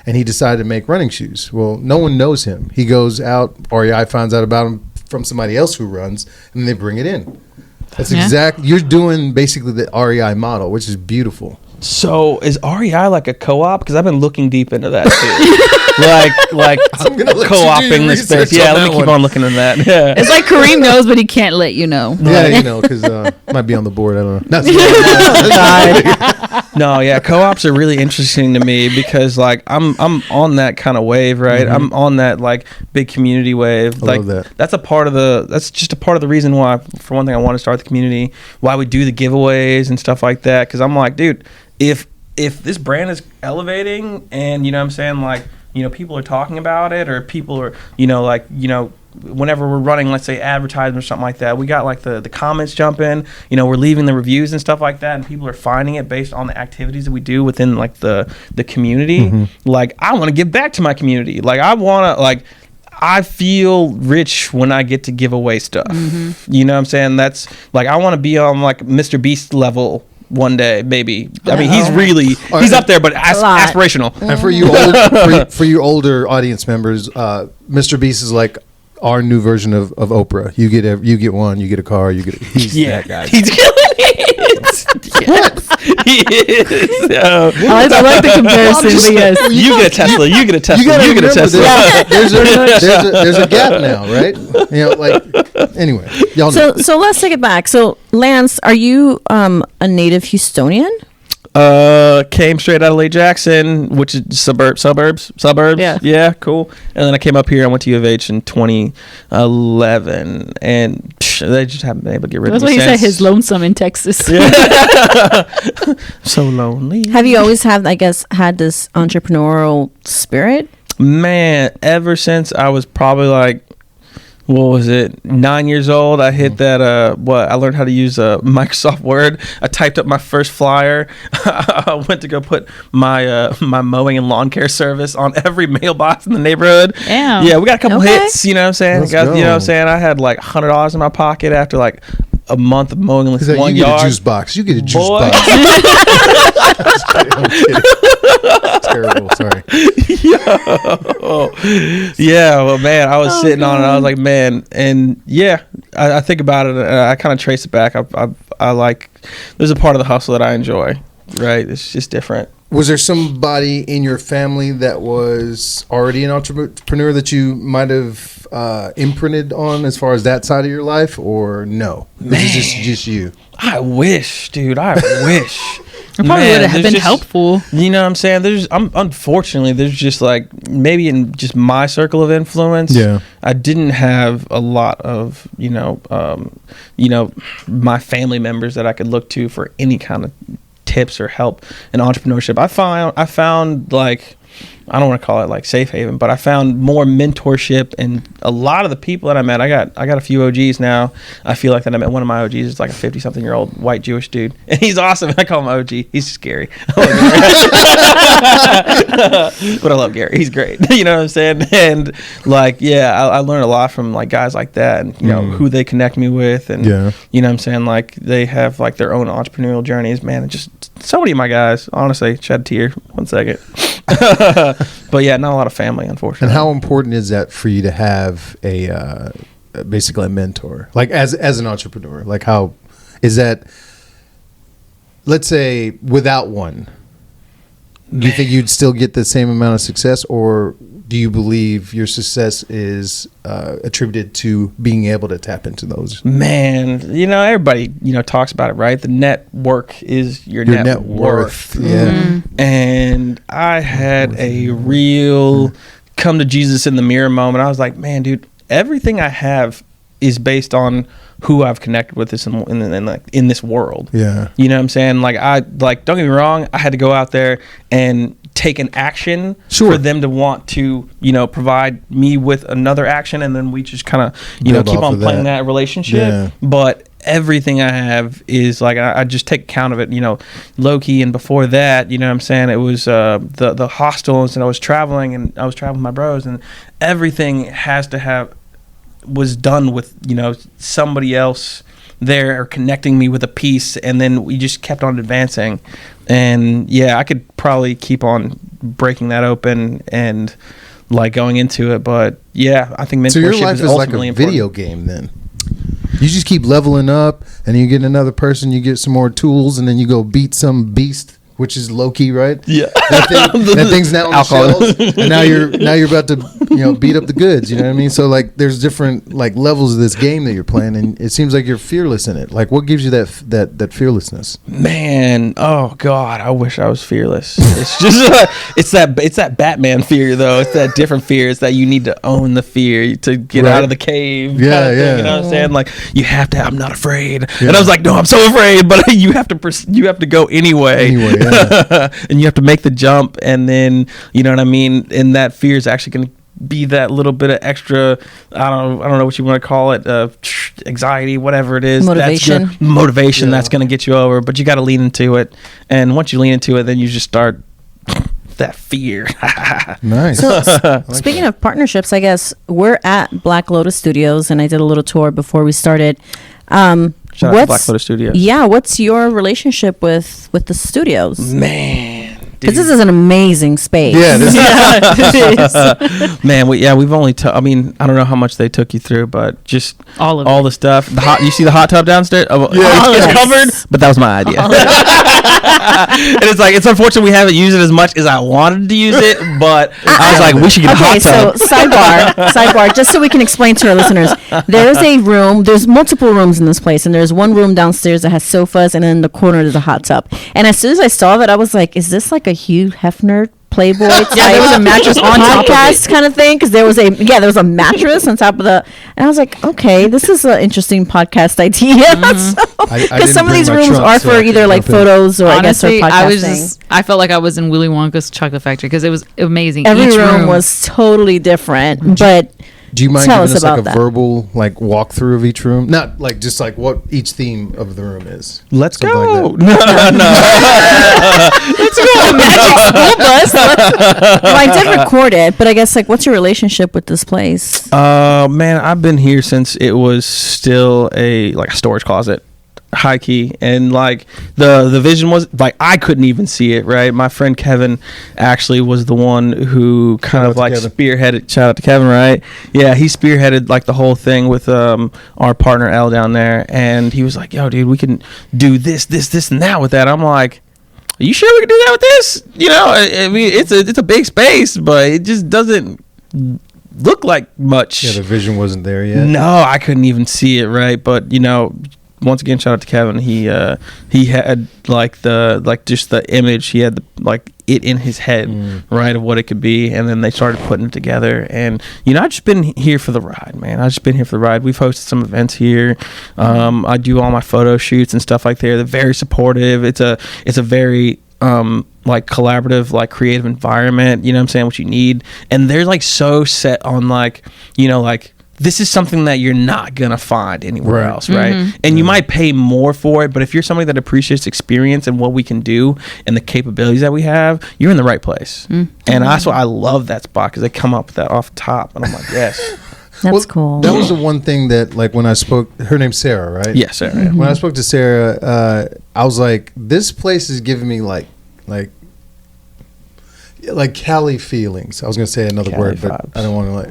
and he decided to make running shoes. Well, no one knows him. He goes out, REI finds out about him from somebody else who runs, and they bring it in. That's exactly, you're doing basically the REI model, which is beautiful. So is REI like a co-op? Because I've been looking deep into that too. like I'm gonna let co-oping this space. Yeah, let me keep on looking into that. Yeah. It's like Kareem knows, but he can't let you know. Yeah, you know, because might be on the board. I don't know. No, yeah, co-ops are really interesting to me because like I'm on that kind of wave, right? I'm on that like big community wave. I love that. That's just a part of the reason why, for one thing, I want to start the community, why we do the giveaways and stuff like that. Because I'm like, dude, if this brand is elevating and, you know what I'm saying, like, you know, people are talking about it, or people are, you know, like, you know, whenever we're running, let's say, advertisements or something like that, we got like the comments jumping, you know, we're leaving the reviews and stuff like that, and people are finding it based on the activities that we do within like the community. Like, I want to give back to my community. Like, I feel rich when I get to give away stuff. You know what I'm saying? That's like, I want to be on like Mr. Beast level one day, maybe. I mean, he's up there, but aspirational. And for you older audience members, Mr. Beast is like our new version of Oprah. You get one, you get a car, he's that guy. He's killing it. He is. I like the comparison, but yes. You get a Tesla. You get a Tesla. You get a Tesla. There's a gap now, right? You know, like, anyway, y'all know. So let's take it back. So Lance, are you a native Houstonian? Came straight out of Lake Jackson, which is suburbs. Yeah, cool. And then I came up here. I went to U of H in 2011, and they just haven't been able to get rid of me. That's why he said his lonesome in Texas. Yeah. So lonely. Have you always had this entrepreneurial spirit? Man, ever since I was probably like, what was it, 9 years old, I hit that I learned how to use Microsoft Word. I typed up my first flyer. I went to go put my my mowing and lawn care service on every mailbox in the neighborhood. Damn. Yeah, we got a couple hits, you know what I'm saying? Let's go. You know what I'm saying? I had like $100 in my pocket after like a month of mowing like one you yard. Get a juice box. You get a juice box. I'm kidding. It's terrible. Sorry. Yeah, well, man, I was sitting on it. I was like, man, and yeah, I think about it. I kind of trace it back. I like, there's a part of the hustle that I enjoy. Right, it's just different. Was there somebody in your family that was already an entrepreneur that you might have imprinted on as far as that side of your life, or no? This is just you. I wish, dude. I wish. It probably would have been helpful. You know what I'm saying? Unfortunately, there's just like, maybe in just my circle of influence, I didn't have a lot of, my family members that I could look to for any kind of tips or help in entrepreneurship. I found like, I don't want to call it like safe haven, but I found more mentorship, and a lot of the people that I met, I got a few OGs now. I feel like that I met one of my OGs. It's like a 50-something-year-old white Jewish dude, and he's awesome. I call him OG. He's scary. But I love Gary. He's great. You know what I'm saying? And like, yeah, I learned a lot from like guys like that, and you know who they connect me with, and you know what I'm saying? Like, they have like their own entrepreneurial journeys, man. And just so many of my guys, honestly, shed a tear. 1 second. But yeah, not a lot of family, unfortunately. And how important is that for you to have a basically a mentor, like as an entrepreneur? Like, how is that? Let's say without one, do you think you'd still get the same amount of success, or do you believe your success is attributed to being able to tap into those? Man, everybody, talks about it, right? The network is your net worth. Yeah. And I had a real come to Jesus in the mirror moment. I was like, man, dude, everything I have is based on who I've connected with in this world. Yeah. You know what I'm saying? Don't get me wrong, I had to go out there and take an action for them to want to, provide me with another action, and then we just kind of, keep on playing that relationship. Yeah. But everything I have is like, I just take account of it, Loki, and before that, you know what I'm saying, it was the hostels, and I was traveling with my bros, and everything was done with, somebody else there or connecting me with a piece, and then we just kept on advancing. And yeah, I could probably keep on breaking that open and like going into it, but yeah, I think mentorship so your life is like a important. video game then. You just keep leveling up, and you get another person, you get some more tools, and then you go beat some beast, which is Loki, right? Yeah. That thing's now on the shelves, and now you're about to beat up the goods. You know what I mean? So like, there's different like levels of this game that you're playing, and it seems like you're fearless in it. Like, what gives you that fearlessness? Man, oh God, I wish I was fearless. It's just it's that Batman fear though. It's that different fear. It's that you need to own the fear to get out of the cave. Yeah, kind of yeah. thing, you know what I'm saying? Like, you have to. I'm not afraid. Yeah. And I was like, no, I'm so afraid. But you have to go anyway. Yeah. And you have to make the jump, and then you know what I mean. And that fear is actually going to be that little bit of extra, I don't know what you want to call it, anxiety, whatever it is, motivation. That's going to get you over. But you got to lean into it, and once you lean into it, then you just start that fear. Nice. So speaking of partnerships, I guess we're at Black Lotus Studios, and I did a little tour before we started. Shout out to Black Lotus Studios. Yeah, what's your relationship with the studios? Man, because this is an amazing space. Yeah, it is. Man, we've only. I mean, I don't know how much they took you through, but just all the stuff. You see the hot tub downstairs? It's covered, but that was my idea. And it's unfortunate we haven't used it as much as I wanted to use it, but I was like, we should get a hot tub. So sidebar, just so we can explain to our listeners, there's a room. There's multiple rooms in this place, and there's one room downstairs that has sofas, and then in the corner there's a hot tub. And as soon as I saw that, I was like, is this like a Hugh Hefner Playboy type there was a mattress on top of podcast kind of thing, because there was a mattress on top of the, and I was like, okay, this is an interesting podcast idea. Because some of these rooms are for either like photos or honestly, I guess for podcasting. I felt like I was in Willy Wonka's chocolate factory because it was amazing. Every Each room was totally different, but do you mind tell giving us us like about a that. verbal like walkthrough of each room? Not like just like what each theme of the room is. Let's Something go. like that. No. Let's go. Magic school bus. Well, I did record it, but I guess like, what's your relationship with this place? Man, I've been here since it was still a storage closet. High key, and like the vision was like I couldn't even see it, right? My friend Kevin actually was the one who kind of like spearheaded. Shout out to Kevin, right? Yeah, he spearheaded like the whole thing with our partner L down there, and he was like, yo dude, we can do this and that with that. I'm like, are you sure we can do that with this? I mean, it's a big space, but it just doesn't look like much. Yeah, the vision wasn't there yet. No, I couldn't even see it, right? But once again, shout out to Kevin. He had just the image. He had it in his head, right, of what it could be, and then they started putting it together. And I've just been here for the ride, man. I've just been here for the ride. We've hosted some events here. I do all my photo shoots and stuff like that. They're very supportive. It's a very collaborative, creative environment. You know what I'm saying? What you need, and they're so set on this is something that you're not gonna find anywhere else, right? Mm-hmm. And you might pay more for it, but if you're somebody that appreciates experience and what we can do and the capabilities that we have, you're in the right place. Mm-hmm. And that's why I love that spot, because they come up with that off top, and I'm like, yes. That's cool. That was the one thing that, when I spoke, her name's Sarah, right? Yes, Sarah. Mm-hmm. When I spoke to Sarah, I was like, this place is giving me like Cali feelings. I was gonna say another Cali word, but vibes. I don't want to like.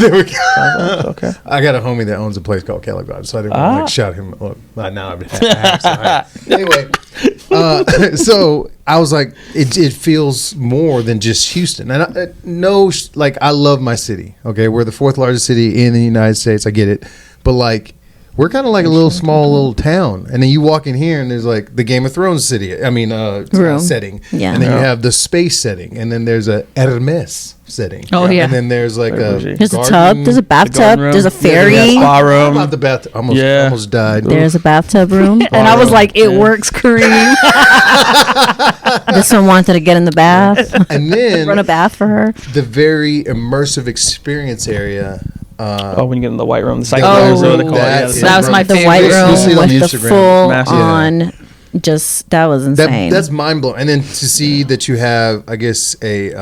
There we go. Okay. I got a homie that owns a place called Cali Vibes, so I didn't want to like shout him. Now I have. Anyway, so I was like, it feels more than just Houston, and like I love my city. Okay, we're the 4th largest city in the United States. I get it, but like. We're kind of like a little small little town, and then you walk in here, and there's like the Game of Thrones setting, Yeah. and then you have the space setting, and then there's a Hermes setting. Oh, yeah. and then there's like There's a tub. There's a bathtub. room. There's a ferry. Yeah, spa How room. about the bathtub? Yeah. Almost died. There's a bathtub room. And I was like, it Yeah. works, Kareem. This one wanted to get in the bath. And then Run a bath for her. the very immersive experience area. When you get in the white room, the second Oh, floor, they call it. that's Yeah, That was my The favorite. white You'll room see it on with the the Instagram. full Massive. on. Just that was insane. That's mind blowing. And then to see that you have, I guess it's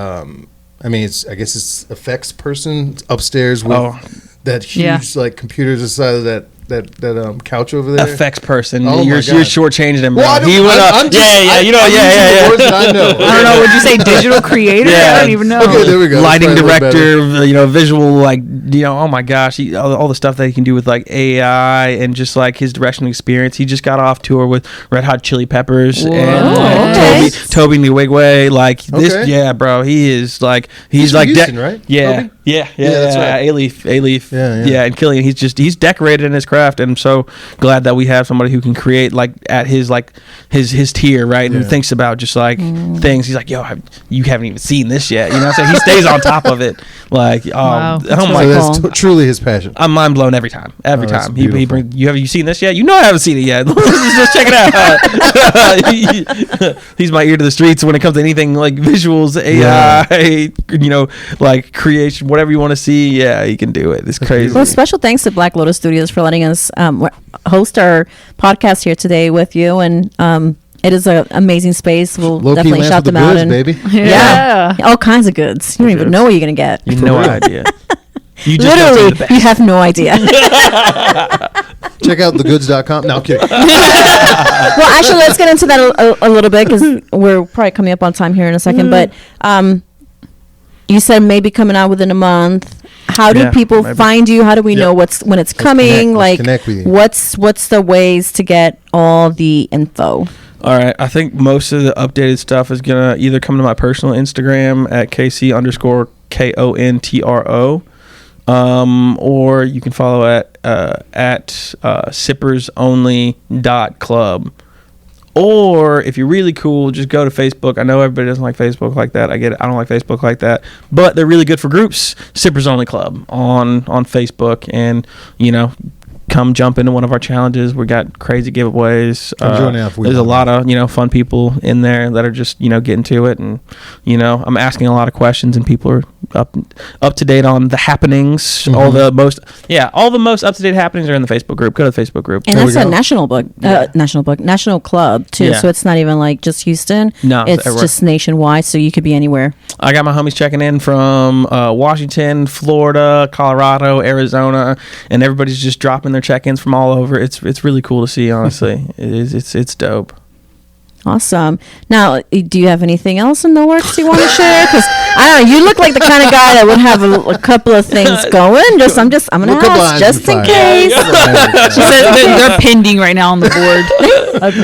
effects person upstairs with that huge Yeah. like computers aside of that couch over there. effects person. Oh my you're God. shortchanging him, bro. Well, I don't- He went up. I'm just- You know, I'm using the words that I know. I don't know. Would you say digital creator? Yeah. I don't even know. Okay, there we go. Lighting That's probably a little director, visual, like, oh my gosh, all the stuff that he can do with like AI and just like his directional experience. He just got off tour with Red Hot Chili Peppers and okay. Toby Nwigwe. Like this, Okay. yeah, bro. He is like he's from like Houston, right? Yeah, Toby? yeah, that's right. A-Leaf, Yeah. and Killian. He's decorated in his craft, and I'm so glad that we have somebody who can create like at his tier, right, and Yeah. thinks about just like things. He's like, yo, you haven't even seen this yet, you know. So he stays on top of it. Like, Wow. oh my, really So that's cool. truly his passion. I'm mind blown every time. Every Oh, that's time he beautiful. brings. Have you seen this yet? You know I haven't seen it yet. Let's check it out. He's my ear to the streets when it comes to anything like visuals, AI, like creation, whatever you want to see. Yeah, he can do it. It's crazy. Well, special thanks to Black Lotus Studios for letting us host our podcast here today with you, and it is an amazing space. We'll Low-key definitely Lance shout with them the out. goods, And baby. yeah, all kinds of goods. You don't even Goods. know what you're gonna get. You have no idea. You just don't see Literally, the best. you have no idea. Check out thegoods.com. No, I'm kidding. Well, actually, let's get into that a little bit because we're probably coming up on time here in a second. But you said maybe coming out within a month. How do Yeah, people maybe. find you? How do we Yep. know when it's Let's coming? connect. Let's Like, connect with you. what's the ways to get all the info? All right. I think most of the updated stuff is gonna either come to my personal Instagram at KC_KONTRO. Or you can follow at sippersonly.club. Or if you're really cool, just go to Facebook. I know everybody doesn't like Facebook like that. I get it. I don't like Facebook like that. But they're really good for groups. Sippers Only Club on Facebook. And, come jump into one of our challenges. We got crazy giveaways. Come join out if we There's a want. lot of, fun people in there that are just, getting to it. And, I'm asking a lot of questions and people are up to date on the happenings. Mm-hmm. All the most up to date happenings are in the Facebook group. Go to the Facebook group. And There that's we a go. national club too. Yeah. So it's not even like just Houston. No, it's everywhere. just nationwide. So you could be anywhere. I got my homies checking in from Washington, Florida, Colorado, Arizona, and everybody's just dropping their check-ins from all over. It's really cool to see, honestly. It is. It's dope. Awesome. Now, do you have anything else in the works you want to share? Because I don't know, you look like the kind of guy that would have a couple of things going. I'm gonna Well, a couple ask irons just in in the case. She said they're pending right now on the board.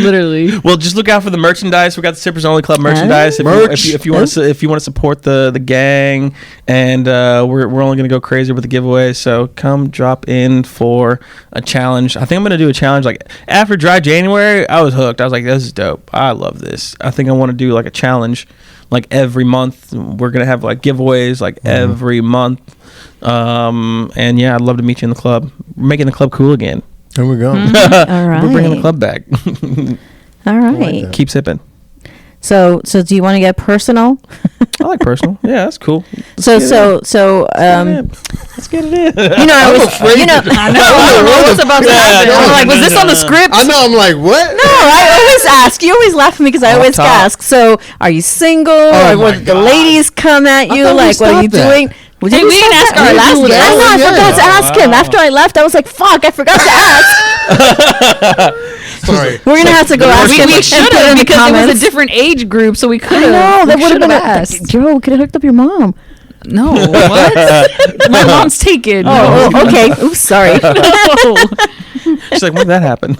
Literally. Well, just look out for the merchandise. We got the Sippers Only Club merchandise. Merch. If you want to support the gang, and we're only gonna go crazy with the giveaways. So come drop in for a challenge. I think I'm gonna do a challenge like after Dry January. I was hooked. I was like, this is dope. I love this. I think I want to do like a challenge, like every month. We're gonna have like giveaways like every month. And yeah, I'd love to meet you in the club. We're making the club cool again. There we go. All right. We're bringing the club back. All right. that. Keep sipping. So do you want to get personal? I like personal. Yeah, that's cool. Let's get it in. You know, I'm I was, afraid you know, to- I don't know what's about to happen. no, I'm like, was no, this no, on the no. script? I know. I'm like, what? No, I always ask. You always laugh at me because I Off always top. ask. So, are you single? Oh or my would the God. ladies come at you? thought we Like, what are you stopped that. doing? Well, Hey, did we didn't stop ask that? our last I guest. know, I Yeah. forgot to ask him. Wow. After I left, I was like, fuck, I forgot to ask. Sorry. We're gonna have to go ask him. We and should put it have in the because it was a comments. different age group, so we could I have. know that would have been asked. Joe, could have hooked up your mom. No, what? My mom's taken. Oh, okay. Oops, sorry. No. She's like, when did that happen?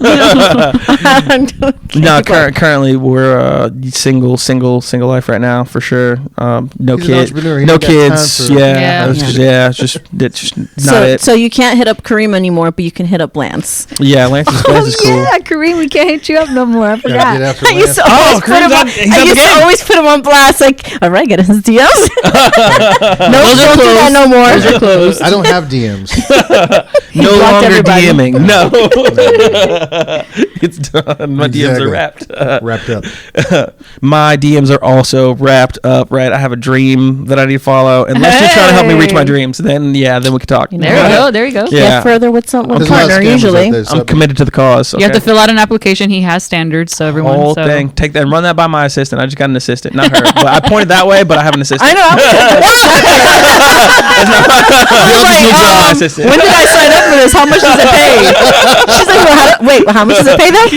No, currently we're single life right now for sure. No He's an kid, entrepreneur. He no don't got time kids. for- Yeah, Yeah. it's just not it. So you can't hit up Kareem anymore, but you can hit up Lance. Yeah, Lance is cool. Kareem, we can't hit you up no more. I Gotta forgot. get after I used to Lance. always put him on. he's I up used to again. always put him on blast. Like, all right, get his DMs. No, Those are don't do that closed. no more. Those are closed. I don't have DMs. No blocked longer everybody. DMing. No, it's done. My DMs are Exactly. wrapped. Wrapped up. My DMs are also wrapped up. Right, I have a dream that I need to follow. Unless you're trying to help me reach my Hey. dreams, then we can talk. You know There you what? go. There you go. Yeah. Get further with some There's a lot of partner scammers usually. out there, so I'm committed to the cause. You have to okay? fill out an application. He has standards, so everyone. Whole so. thing. Take that and run that by my assistant. I just got an assistant, not her. But I pointed that way, but I have an assistant. I know. Y'all just need to my assistant. When did I sign up for this? How much does it pay? She's like, well, how much does it pay then?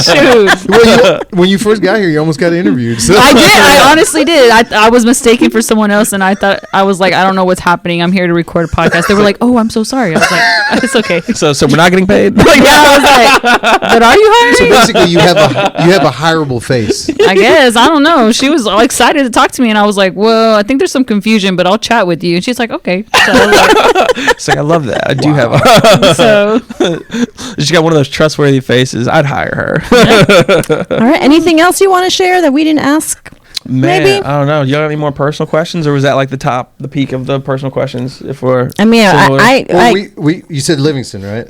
Shoot. Well, when you first got here, you almost got interviewed. So. I did. I honestly did. I was mistaken for someone else, and I thought I was like, I don't know what's happening. I'm here to record a podcast. They were like, oh, I'm so sorry. I was like, it's okay. So we're not getting paid. Yeah, I was like, but are you So hiring? basically, you have a hireable face. I guess. I don't know. She was all excited to talk to me, and I was like, well, I think there's some confusion, but I'll chat with you. And she's like, okay. So, I was like, It's like I love that. I do have a. so She's got one of those trustworthy faces. I'd hire her. All right. Anything else you want to share that we didn't ask? Man, Maybe. I don't know. You got any more personal questions, or was that like the peak of the personal questions? If we're I mean, similar? Well, you said Livingston, right?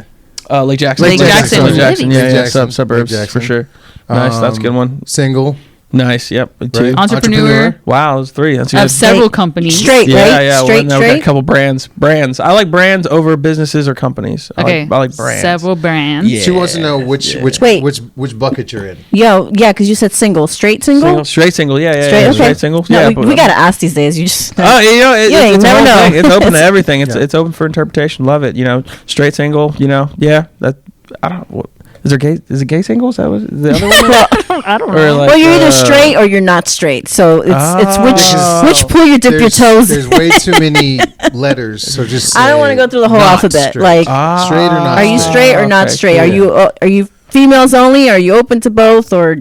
Lake Jackson, Lake Jackson. Lake Jackson, yeah, Lake yeah, Jackson. suburbs Lake Jackson. for sure. Nice, that's a good one. Single. Nice, yep. Two. Right. entrepreneur Wow, those three. That's of good. several companies. Straight, Yeah, right? yeah. Straight, Well, now we got a straight. couple brands. I like brands over businesses or companies. Okay. I like brands. Several brands. Yeah. She wants to know which Wait. which bucket you're in. Yo, yeah, because you said single, straight single. Straight single. Yeah, yeah, Straight, yeah. okay. Straight single. No, Yeah, we, but- we gotta ask these days. You just Oh, you know, Yeah, you it's a never whole know. thing. It's open to everything. Yeah. It's open for interpretation. Love it. You know, straight single. You know, yeah. That I don't. What, is there gay? Is it gay single? Is that what the other one? I don't Or know. like, well, you're either straight or you're not straight. So it's Oh. which pool you dip your toes. There's way too many letters, so just. I don't want to say go through the whole not alphabet. straight. Like, Straight or not are you straight or not okay, straight? cool. Are you females only? Are you open to both? Or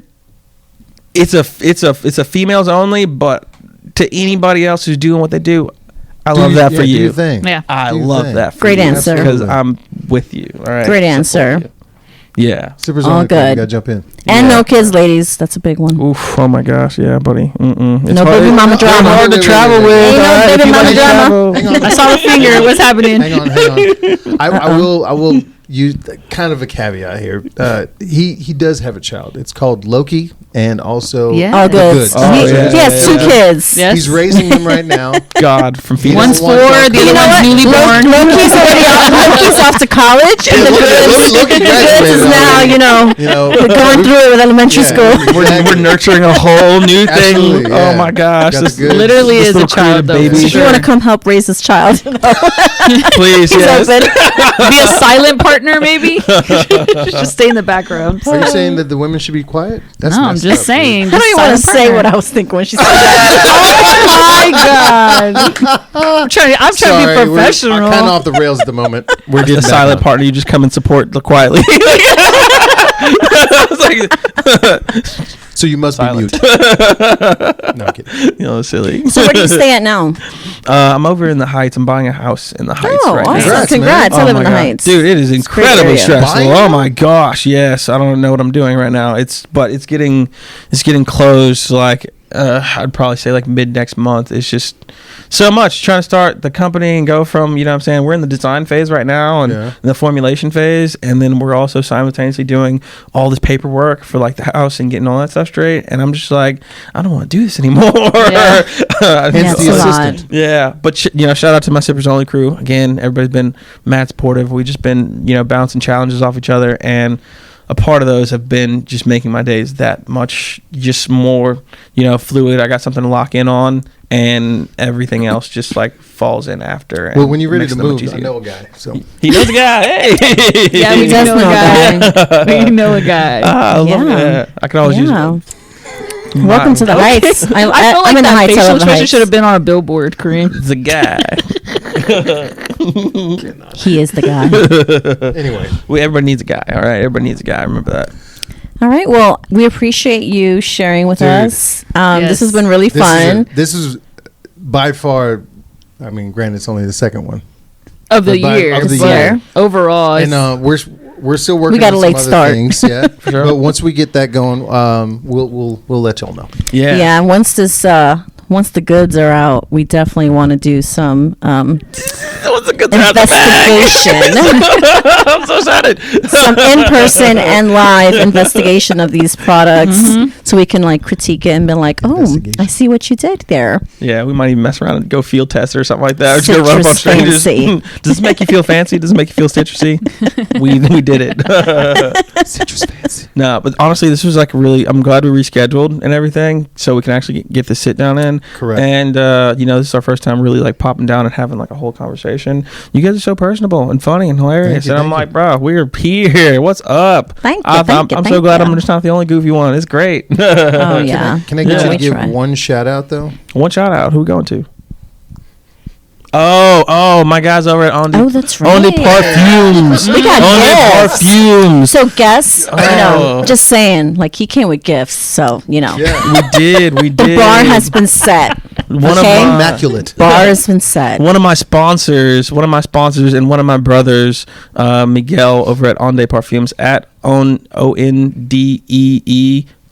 It's a females only, but to anybody else who's doing what they do, I love that for Do you. your thing. Yeah. I Do your love thing. that for Great you. answer. Because I'm with you. All right. Great Support answer. you. Yeah. Sippers All only. Club, good. You gotta jump in. and Yeah. no kids, ladies. That's a big one. Oof! Oh my gosh! Yeah, buddy. Mm-mm. It's No hard- baby mama it's drama. hard to Wait, travel wait, wait, with. wait. Ain't no all right, baby if you mama wanna drama. travel. Hang on. I saw the finger. What's happening? Hang on. I will use kind of a caveat here. He does have a child. It's called Loki, and also Yeah. All the good. goods. Oh, he, yeah, he has yeah, two yeah. kids. Yes. He's raising them right now. God from He feeding. One's doesn't want 4, dark the color. other one's newly born. Loki's already off. Loki's off to college, and the goods, Loki the goods graduated is now, already. you know, You know, they're going through it with elementary Yeah, school. We're nurturing a whole new thing. Absolutely, Oh yeah. my gosh! Got This the goods. Literally this is a little child, creative though. baby. for If you want to sure. come help raise this child, Please, he's yes. open. Be a silent partner, maybe. Just stay in the background. Are you saying that the women should be quiet? That's No, I'm messed just up, saying. I don't even want to silent say partner. what I was thinking when she said that. Oh my god! I'm trying to Sorry, be professional. We're kind of off the rails at the moment. We're The getting back silent on. partner, you just come and support quietly. It's like, So you must Silent. be mute. No, I'm kidding. you know, silly. So where do you stay at now? I'm over in the Heights. I'm buying a house in the Heights Oh, right awesome. now. Congrats. man. I live my in the God. Heights. Dude, it is It's a great incredibly area. stressful. Buying Oh it? my gosh, yes. I don't know what I'm doing right now. It's getting close. Like I'd probably say like mid next month. It's just so much trying to start the company and go from, you know what I'm saying, we're in the design phase right now and Yeah. the formulation phase, and then we're also simultaneously doing all this paperwork for like the house and getting all that stuff straight, and I'm just like, I don't want to do this anymore. Yeah. Hence Yeah, the it's a assistant. lot. Yeah, but shout out to my Sippers Only crew. Again, everybody's been mad supportive. We've just been, bouncing challenges off each other, and a part of those have been just making my days that much just more, fluid. I got something to lock in on, and everything else just like falls in after. Well, and when you're ready makes to them much move, I easier. know a guy. So He knows a guy. Hey, Yeah, we does know a know a guy. We know a guy. I love Yeah. that. I could always use Yeah. one. Welcome to the Heights. I feel like I'm in the that Heights. I facial love the expression Heights. should have been on a billboard, Kareem. The guy. He is the guy. anyway, Everybody needs a guy. All right, everybody needs a guy. Remember that. All right. Well, we appreciate you sharing with Dude. us. Yes. This has been really fun. this is by far. I mean, granted, it's only the second one, Of the But year. of the but year. Overall. and we're still working. We got on a some late other start. things, yeah. sure. But once we get that going, we'll let y'all know. Yeah. Yeah. Once the goods are out, we definitely want to do some That was a good investigation. investigation, I'm so excited. some in-person and live investigation of these products, so we can like critique it and be like, "Oh, Investigation. I see what you did there." Yeah, we might even mess around and go field test or something like that. Or just go run up on Citrus strangers. fancy. Does this make you feel fancy? Does it make you feel citrusy? we did it. Citrus fancy. No, but honestly, this was like really. I'm glad we rescheduled and everything, so we can actually get the sit down in. Correct. And this is our first time really like popping down and having like a whole conversation. You guys are so personable and funny and hilarious, Thank you, and I'm thank like, you. bro, we're here. What's up? Thank you, I'm thank you, so thank glad you. I'm just not the only goofy one. It's great. Oh yeah. Can I get Yeah, you we to give try. one shout out though? One shout out. Who we going to? Oh, my guys over at On Oh, that's right. On the Parfumes. We got On the gifts. Parfumes. So guess, Oh. just saying, like he came with gifts, so Yeah. We did. the bar has been set. One okay? of my, Immaculate. Bar has been set. one of my sponsors, and one of my brothers, Miguel over at Onde Parfumes at ONDEE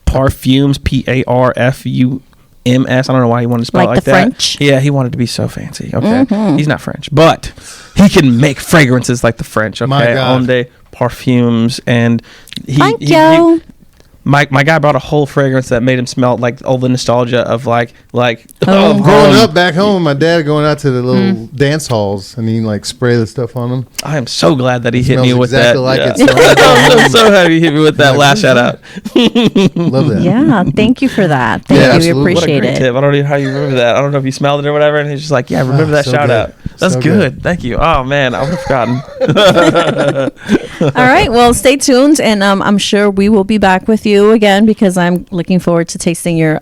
Parfumes PARFUMS. I don't know why he wanted to spell Like it like the that. French? Yeah, he wanted to be so fancy. Okay, Mhm. he's not French, but he can make fragrances like the French. Okay, My God. Onde Parfumes, and Thank you. My guy brought a whole fragrance that made him smell like all the nostalgia of like Oh. Growing up back home, my dad going out to the little dance halls and he like spray the stuff on them. I am so glad that he hit Smells me with exactly that. like Yeah. it smells. I'm so happy he hit me with that Like, last shout out. Love that. Yeah, thank you for that. Thank Yeah, you. absolutely. We What a appreciate great it. tip. I don't know how you remember that. I don't know if you smelled it or whatever. And he's just like, yeah, remember that so shout good. out. That's So good. good. Thank you. Oh, man. I would have forgotten. All right. Well, stay tuned, and I'm sure we will be back with you again because I'm looking forward to tasting your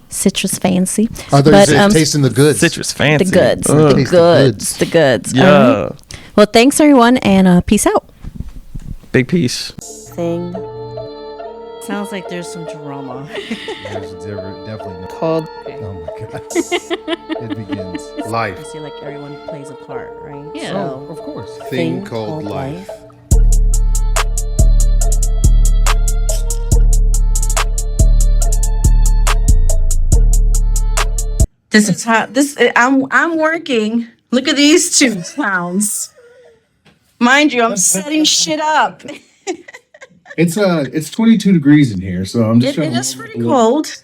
citrus fancy. I thought But, you said tasting the goods. Citrus fancy. The goods, Ugh. the Taste the goods, the goods. Yeah. All right. Well, thanks everyone, and peace out. Big piece. Thing. Sounds like there's some drama. There's definitely no. Called. Oh my god. It begins. Life. I see, like everyone plays a part, right? Yeah. So, Of course. thing called life. This is how I'm working. Look at these two clowns. Mind you, I'm setting shit up. It's 22 degrees in here, so I'm just It trying to is pretty cold.